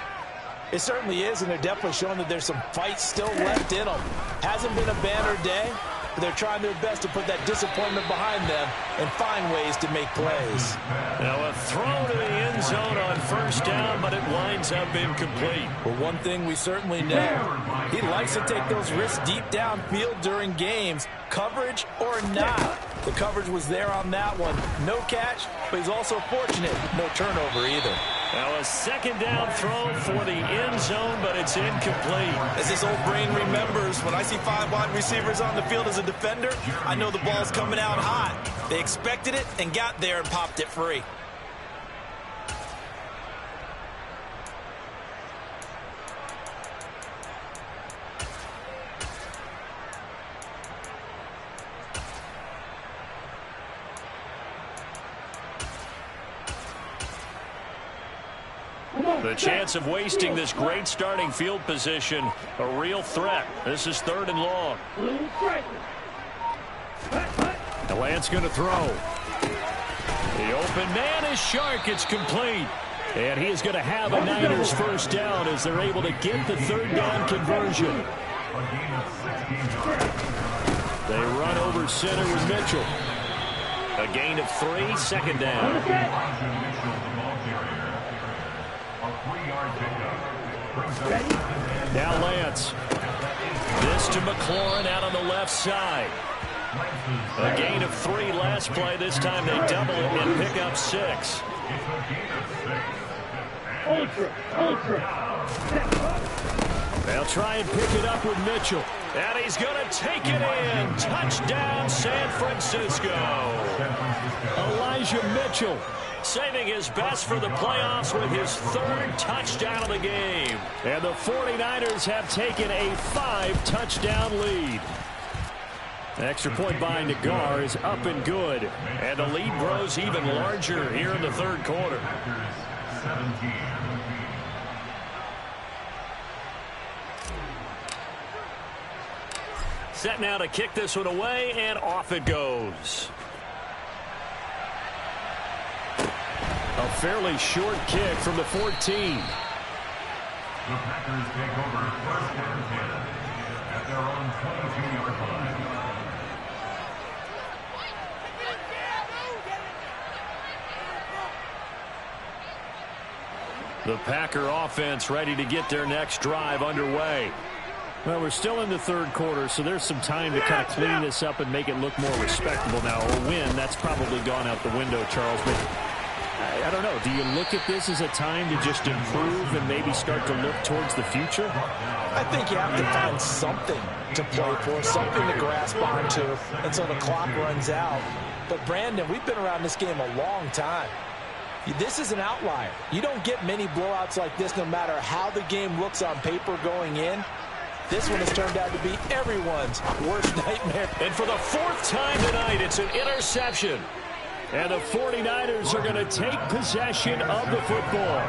It certainly is, and they're definitely showing that there's some fight still left in them. Hasn't been a banner day, but they're trying their best to put that disappointment behind them and find ways to make plays.
Now a throw to the end zone on first down, but it winds up incomplete.
Well, one thing we certainly know, he likes to take those risks deep downfield during games, coverage or not. The coverage was there on that one. No catch, but he's also fortunate. No turnover either.
Now a second down throw for the end zone, but it's incomplete.
As this old brain remembers, when I see 5 wide receivers on the field as a defender, I know the ball's coming out hot. They expected it and got there and popped it free.
The chance of wasting this great starting field position, a real threat. This is 3rd and long. The Lance going to throw. The open man is Shark. It's complete. And he is going to have a Niners first down as they're able to get the 3rd down conversion. They run over center with Mitchell. A gain of 3, 2nd down. Now Lance. This to McLaurin out on the left side. A gain of 3 last play. This time they double it and pick up 6. They'll try and pick it up with Mitchell. And he's going to take it in. Touchdown, San Francisco. Elijah Mitchell saving his best for the playoffs with his 3rd touchdown of the game. And the 49ers have taken a 5-touchdown lead. The extra point by Nagar is up and good. And the lead grows even larger here in the 3rd quarter. Set now to kick this one away, and off it goes. A fairly short kick from the 14.
The Packers take over 1st and 10 at their own 22-yard line.
The Packer offense ready to get their next drive underway. Well, we're still in the 3rd quarter, so there's some time to kind of clean this up and make it look more respectable now. A win, that's probably gone out the window, Charles. But I don't know. Do you look at this as a time to just improve and maybe start to look towards the future?
I think you have to find something to play for, something to grasp onto until the clock runs out. But, Brandon, we've been around this game a long time. This is an outlier. You don't get many blowouts like this no matter how the game looks on paper going in. This one has turned out to be everyone's worst nightmare.
And for the 4th time tonight, it's an interception. And the 49ers are going to take possession of the football.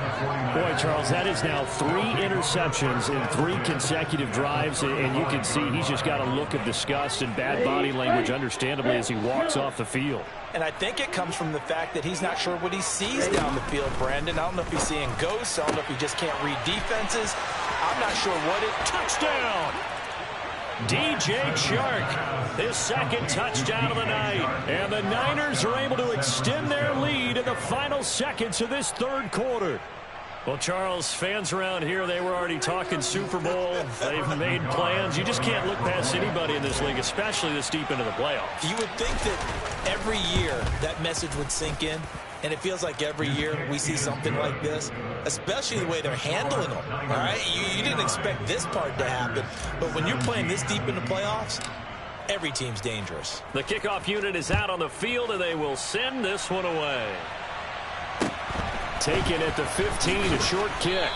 Boy, Charles, that is now 3 interceptions in 3 consecutive drives. And you can see he's just got a look of disgust and bad body language, understandably, as he walks off the field.
And I think it comes from the fact that he's not sure what he sees down the field, Brandon. I don't know if he's seeing ghosts. I don't know if he just can't read defenses. I'm not sure what it...
Touchdown! DJ Chark, his 2nd touchdown of the night. And the Niners are able to extend their lead in the final seconds of this 3rd quarter. Well, Charles, fans around here, they were already talking Super Bowl. They've made plans. You just can't look past anybody in this league, especially this deep into the playoffs.
You would think that every year that message would sink in, and it feels like every year we see something like this, especially the way they're handling them, all right? You didn't expect this part to happen, but when you're playing this deep in the playoffs, every team's dangerous.
The kickoff unit is out on the field, and they will send this one away. Taken at the 15, a short kick.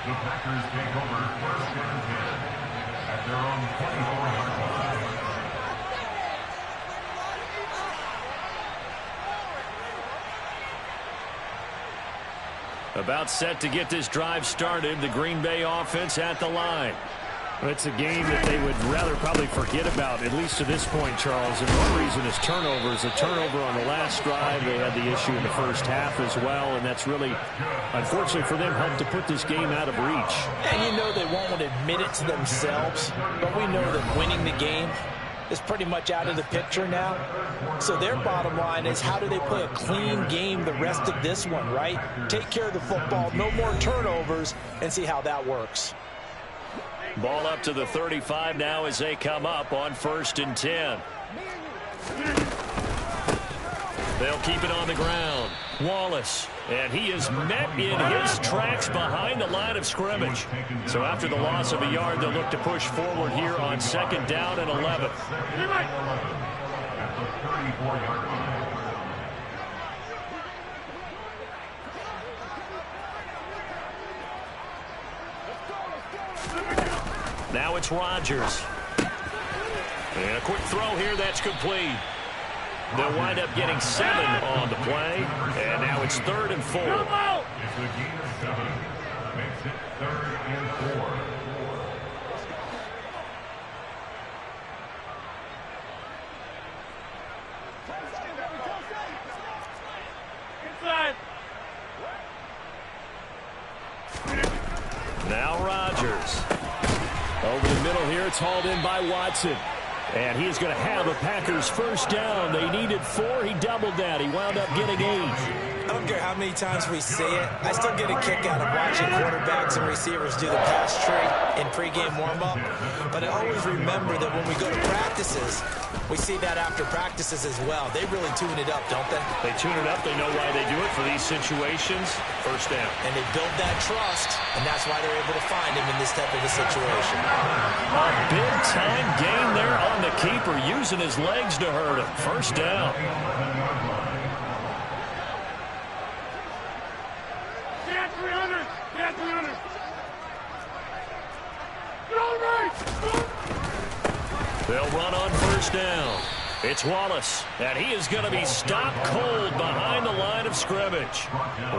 The Packers take over 1st and 10 at their own 24-yard line.
About set to get this drive started. The Green Bay offense at the line.
It's a game that they would rather probably forget about, at least to this point, Charles. And one reason is turnovers. A turnover on the last drive. They had the issue in the first half as well, and that's really, unfortunately for them, helped to put this game out of reach.
And you know they won't admit it to themselves, but we know that winning the game is pretty much out of the picture now. So their bottom line is, how do they play a clean game the rest of this one, right? Take care of the football, no more turnovers, and see how that works.
Ball up to the 35 now as they come up on 1st and 10. They'll keep it on the ground. Wallace, and he is met in his tracks behind the line of scrimmage. So after the loss of a yard, they'll look to push forward here on 2nd down and 11.
At the 34-yard line.
Now it's Rodgers. And a quick throw here that's complete. They'll wind up getting 7 on the play. And now it's 3rd and 4.
It's a gain of 7. Makes it 3rd and 4.
Inside.
Now Rodgers. Over the middle here, it's hauled in by Watson. And he's going to have a Packers 1st down. They needed 4. He doubled that. He wound up getting 8.
I don't care how many times we say it, I still get a kick out of watching quarterbacks and receivers do the pass tree in pregame warm-up. But I always remember that when we go to practices, we see that after practices as well. They really tune it up, don't they?
They tune it up. They know why they do it for these situations. 1st down.
And they build that trust, and that's why they're able to find him in this type of a situation.
A big-time gain there on the keeper, using his legs to hurt him. 1st down.
Get 300. Get 300. Get on right.
They'll run on 1st down. It's Wallace, and he is going to be stopped cold behind the line of scrimmage.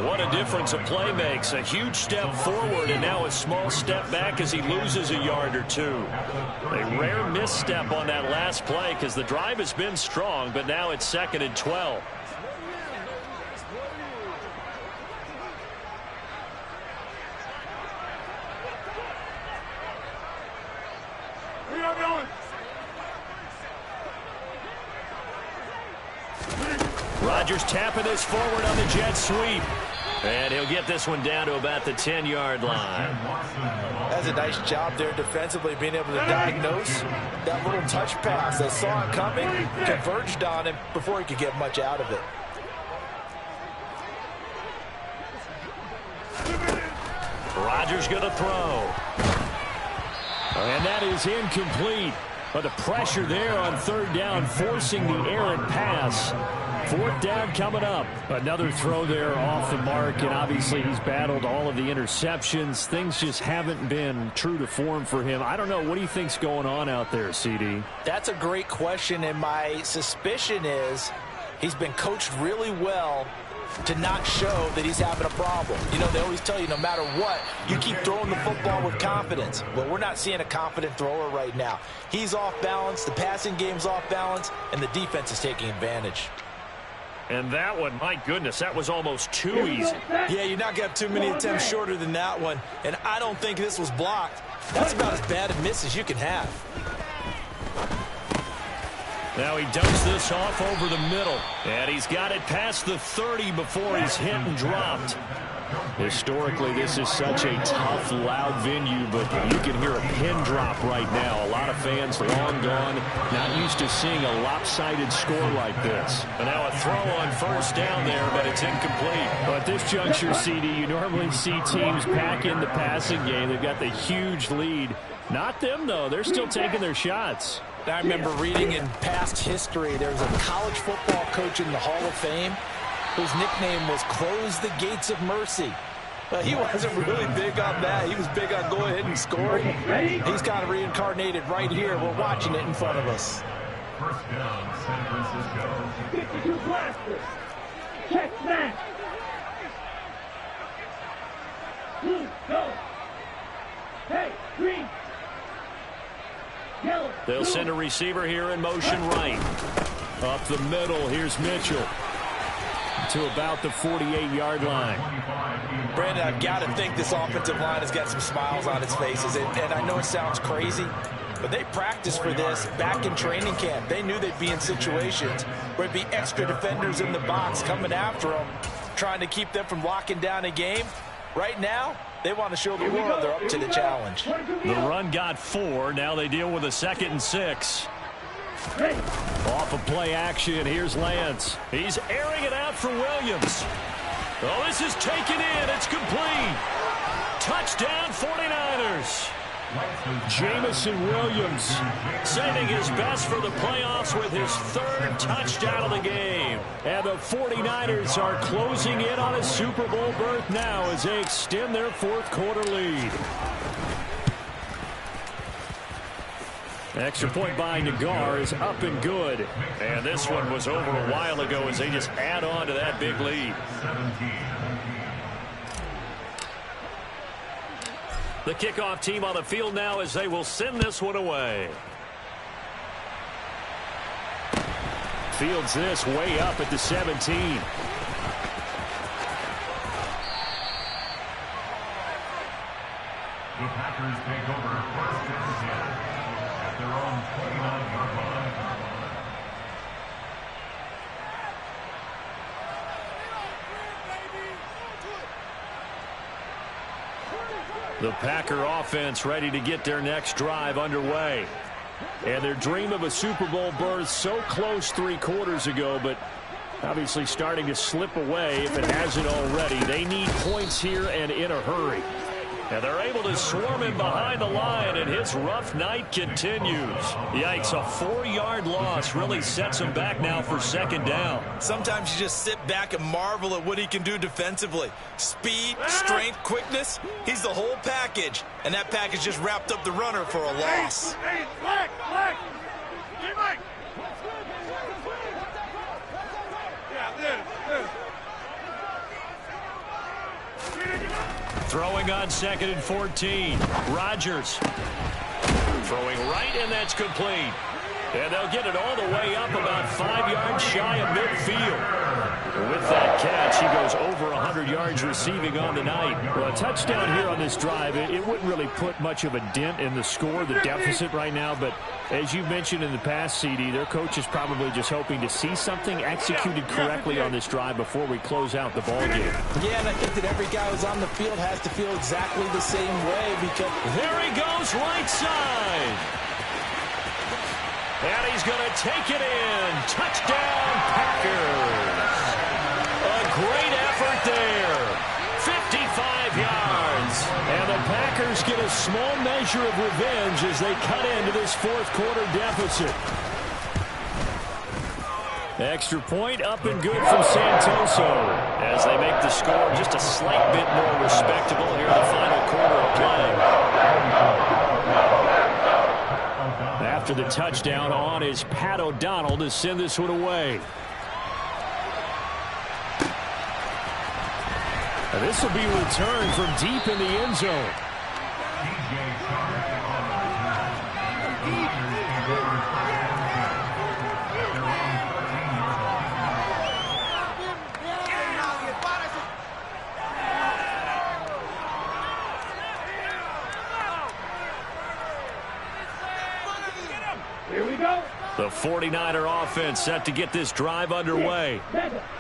What a difference a play makes. A huge step forward and now a small step back as he loses a yard or 2. A rare misstep on that last play because the drive has been strong, but now it's 2nd and 12.
We are going.
Rodgers tapping this forward on the jet sweep. And he'll get this one down to about the 10-yard line.
That's a nice job there defensively, being able to diagnose that little touch pass. They saw it coming, converged on him before he could get much out of it.
Rodgers going to throw. And that is incomplete. But the pressure there on 3rd down, forcing the errant pass. 4th down coming up. Another throw there off the mark, and obviously he's battled all of the interceptions. Things just haven't been true to form for him. I don't know. What do you think's going on out there, CD?
That's a great question, and my suspicion is he's been coached really well to not show that he's having a problem. You know, they always tell you no matter what, you keep throwing the football with confidence. Well, we're not seeing a confident thrower right now. He's off balance, the passing game's off balance, and the defense is taking advantage.
And that one, my goodness, that was almost too easy.
Yeah, you're not going to have too many attempts shorter than that one, and I don't think this was blocked. That's about as bad a miss as you can have.
Now he dumps this off over the middle, and he's got it past the 30 before he's hit and dropped. Historically, this is such a tough, loud venue, but you can hear a pin drop right now. A lot of fans long gone, not used to seeing a lopsided score like this. And now a throw on 1st down there, but it's incomplete. But at this juncture, CD, you normally see teams pack in the passing game. They've got the huge lead. Not them, though. They're still taking their shots.
I remember reading in past history, there was a college football coach in the Hall of Fame whose nickname was Close the Gates of Mercy. He wasn't really big on that. He was big on go ahead and score. He's kind of reincarnated right here. We're watching it in front of us.
First down, San Francisco.
52 blasters. Check that. Blue, go. Hey, green. Yellow.
They'll send a receiver here in motion right. Up the middle, here's Mitchell. To about the 48-yard line.
Brandon, I've got to think this offensive line has got some smiles on its faces. And I know it sounds crazy, but they practiced for this back in training camp. They knew they'd be in situations where there'd be extra defenders in the box coming after them, trying to keep them from locking down a game. Right now, they want to show the world they're up to the challenge.
The run got 4. Now they deal with a 2nd and 6. Off of play action, here's Lance. He's airing it out for Williams. Oh, this is taken in. It's complete. Touchdown, 49ers. Jameson Williams saving his best for the playoffs with his 3rd touchdown of the game. And the 49ers are closing in on a Super Bowl berth now as they extend their 4th quarter lead. Extra point by Nagar is up and good. And this one was over a while ago as they just add on to that big lead. The kickoff team on the field now as they will send this one away. Fields this way up at the 17.
The Packers take over 1st and 10 at their own 29-yard line.
The Packer offense ready to get their next drive underway. And their dream of a Super Bowl berth so close 3 quarters ago, but obviously starting to slip away if it hasn't already. They need points here and in a hurry. And they're able to swarm him behind the line, and his rough night continues. Yikes, a 4-yard loss really sets him back now for 2nd down.
Sometimes you just sit back and marvel at what he can do defensively. Speed, strength, quickness, he's the whole package. And that package just wrapped up the runner for a loss.
Hey, black. Hey, Mike. Yeah, this.
Throwing on 2nd and 14. Rodgers. Throwing right, and that's complete. And they'll get it all the way up about 5 yards shy of midfield. With that catch, he goes over 100 yards receiving on the night. Well, a touchdown here on this drive, it wouldn't really put much of a dent in the score, the deficit right now. But as you mentioned in the past, CD, their coach is probably just hoping to see something executed correctly on this drive before we close out the ball game.
Yeah, and I think that every guy who's on the field has to feel exactly the same way because
there he goes, right side. And he's going to take it in. Touchdown, Packers. A great effort there. 55 yards. And the Packers get a small measure of revenge as they cut into this 4th quarter deficit. Extra point up and good from Santoso as they make the score just a slight bit more respectable here in the final quarter of play. After the touchdown on is Pat O'Donnell to send this one away. And this will be returned from deep in the end zone. The 49er offense set to get this drive underway.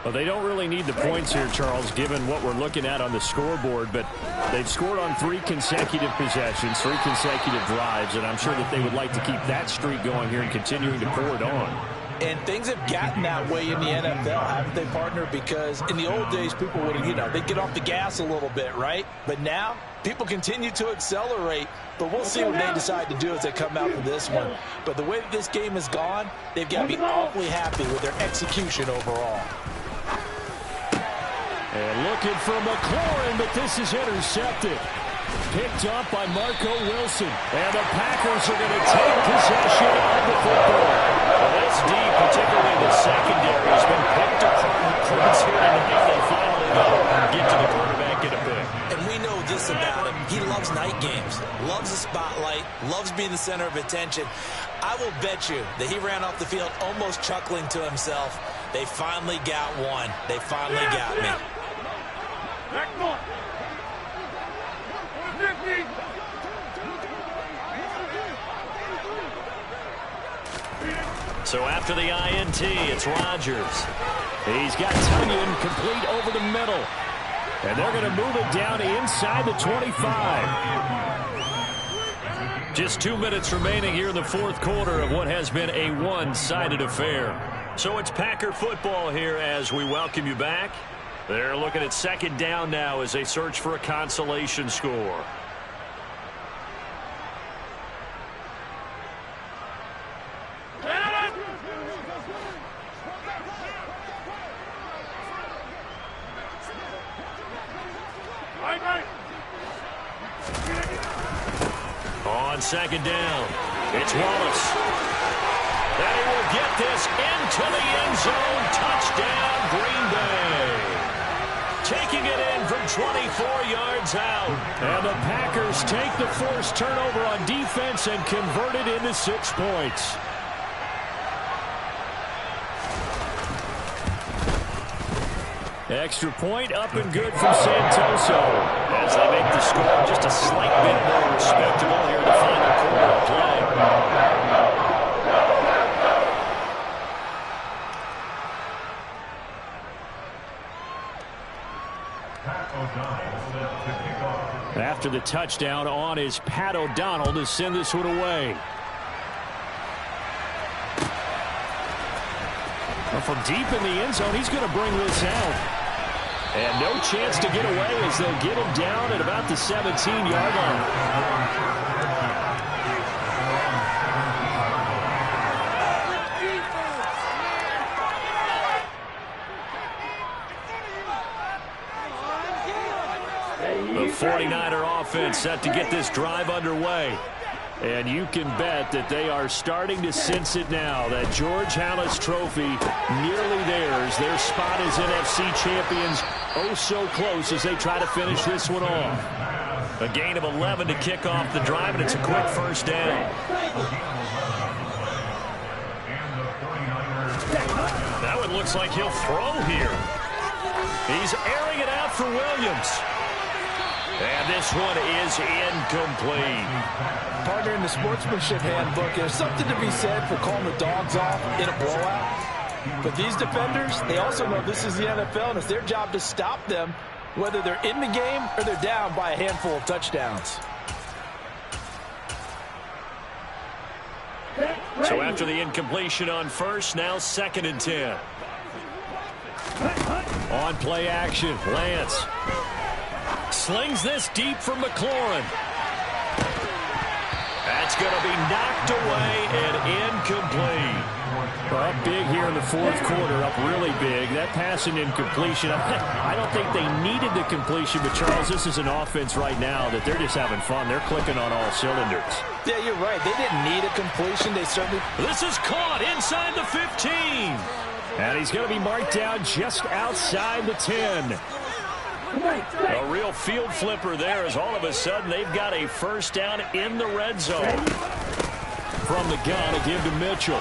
Well, they don't really need the points here, Charles, given what we're looking at on the scoreboard, but they've scored on 3 consecutive possessions, 3 consecutive drives, and I'm sure that they would like to keep that streak going here and continuing to pour it on.
And things have gotten that way in the NFL, haven't they, partner? Because in the old days, people would, they'd get off the gas a little bit, right? But now, people continue to accelerate. But we'll see what they decide to do as they come out for this one. But the way that this game has gone, they've got to be awfully happy with their execution overall.
And looking for McLaurin, but this is intercepted. Picked up by Marco Wilson. And the Packers are going to take possession of the football. This deep, particularly the secondary, has been picked apart in points here tonight. They finally get to the quarterback in a bit.
And we know this about him. He loves night games, loves the spotlight, loves being the center of attention. I will bet you that he ran off the field almost chuckling to himself. They finally got one. They finally got me.
So after the INT, it's Rodgers. He's got Tunyon complete over the middle. And they're going to move it down inside the 25. Just 2 minutes remaining here in the fourth quarter of what has been a one-sided affair. So it's Packer football here as we welcome you back. They're looking at second down now as they search for a consolation score. On second down, it's Wallace. And he will get this into the end zone. Touchdown, Green Bay. Taking it in from 24 yards out. And the Packers take the forced turnover on defense and convert it into 6 points. Extra point up and good from Santoso as they make the score just a slight bit more respectable here in the final quarter of play. After the touchdown on is Pat O'Donnell to send this one away. Well, from deep in the end zone, he's going to bring this out. And no chance to get away as they'll get him down at about the 17-yard line. The 49er offense set to get this drive underway. And you can bet that they are starting to sense it now. That George Halas trophy nearly theirs. Their spot as NFC champions oh so close as they try to finish this one off. A gain of 11 to kick off the drive, and it's a quick first down. That one looks like he'll throw here. He's airing it out for Williams. And this one is incomplete.
Partner, in the sportsmanship handbook, there's something to be said for calling the dogs off in a blowout. But these defenders, they also know this is the NFL, and it's their job to stop them, whether they're in the game or they're down by a handful of touchdowns.
So after the incompletion on first, now 2nd and 10. On play action, Lance slings this deep from McLaurin. That's going to be knocked away and incomplete. Well, up big here in the fourth quarter, up really big. That pass and incompletion, I don't think they needed the completion, but Charles, this is an offense right now that they're just having fun. They're clicking on all cylinders.
Yeah, you're right. They didn't need a completion. They certainly...
This is caught inside the 15. And he's going to be marked down just outside the 10. A real field flipper there as all of a sudden they've got a first down in the red zone. From the gun, a give to Mitchell.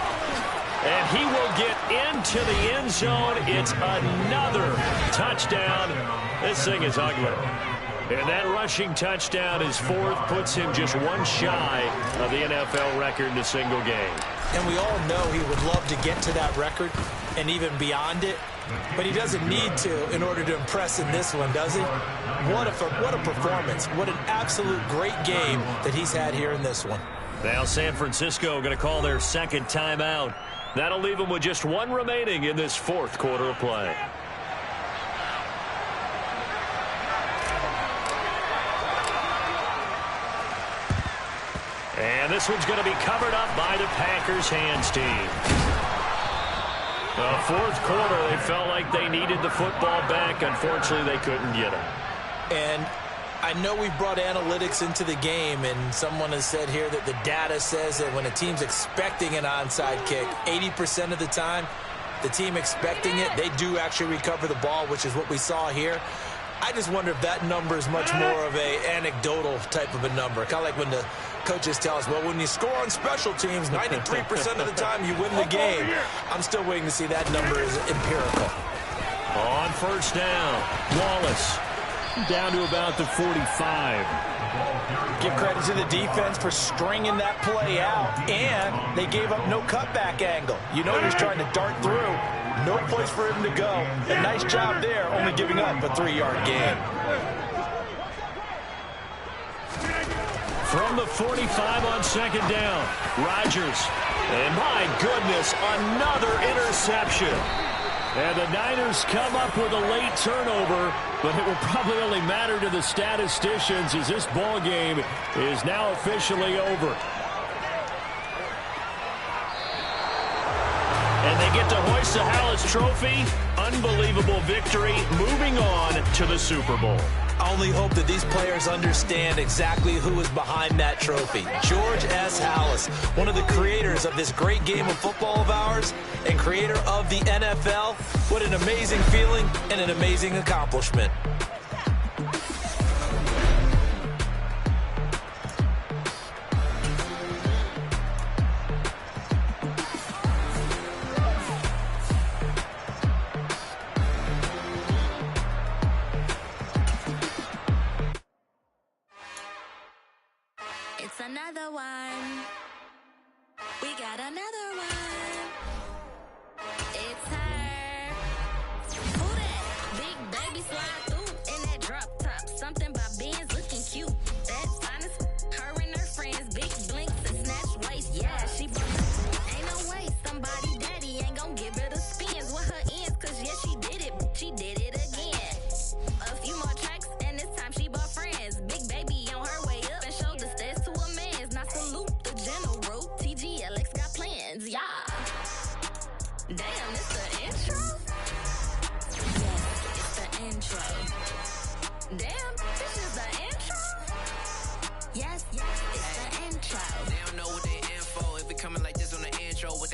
And he will get into the end zone. It's another touchdown. This thing is ugly. And that rushing touchdown is 4th, puts him just one shy of the NFL record in a single game.
And we all know he would love to get to that record and even beyond it. But he doesn't need to in order to impress in this one, does he? What a performance. What an absolute great game that he's had here in this one.
Now San Francisco going to call their second timeout.
That'll leave them with just one remaining in this fourth quarter of play. And this one's going to be covered up by the Packers hands team. The fourth quarter, they felt like they needed the football back. Unfortunately, they couldn't get it.
And I know we've brought analytics into the game, and someone has said here that the data says that when a team's expecting an onside kick, 80% of the time, the team expecting it, they do actually recover the ball, which is what we saw here. I just wonder if that number is much more of a anecdotal type of a number. Kind of like when the coaches tell us, well, when you score on special teams, 93% of the time you win the game. I'm still waiting to see that number is empirical.
On first down, Wallace down to about the 45.
Give credit to the defense for stringing that play out, and they gave up no cutback angle. You know he was trying to dart through. No place for him to go. A nice job there, only giving up a 3-yard gain.
From the 45 on second down, Rodgers. And my goodness, another interception. And the Niners come up with a late turnover, but it will probably only matter to the statisticians as this ball game is now officially over. And they get to hoist the Hallis Trophy. Unbelievable victory, moving on to the Super Bowl.
I only hope that these players understand exactly who is behind that trophy. George S. Hallis, one of the creators of this great game of football of ours and creator of the NFL. What an amazing feeling and an amazing accomplishment.
It's another one. We got another one. It's her. Who that? Big baby slide through in that drop top. Something about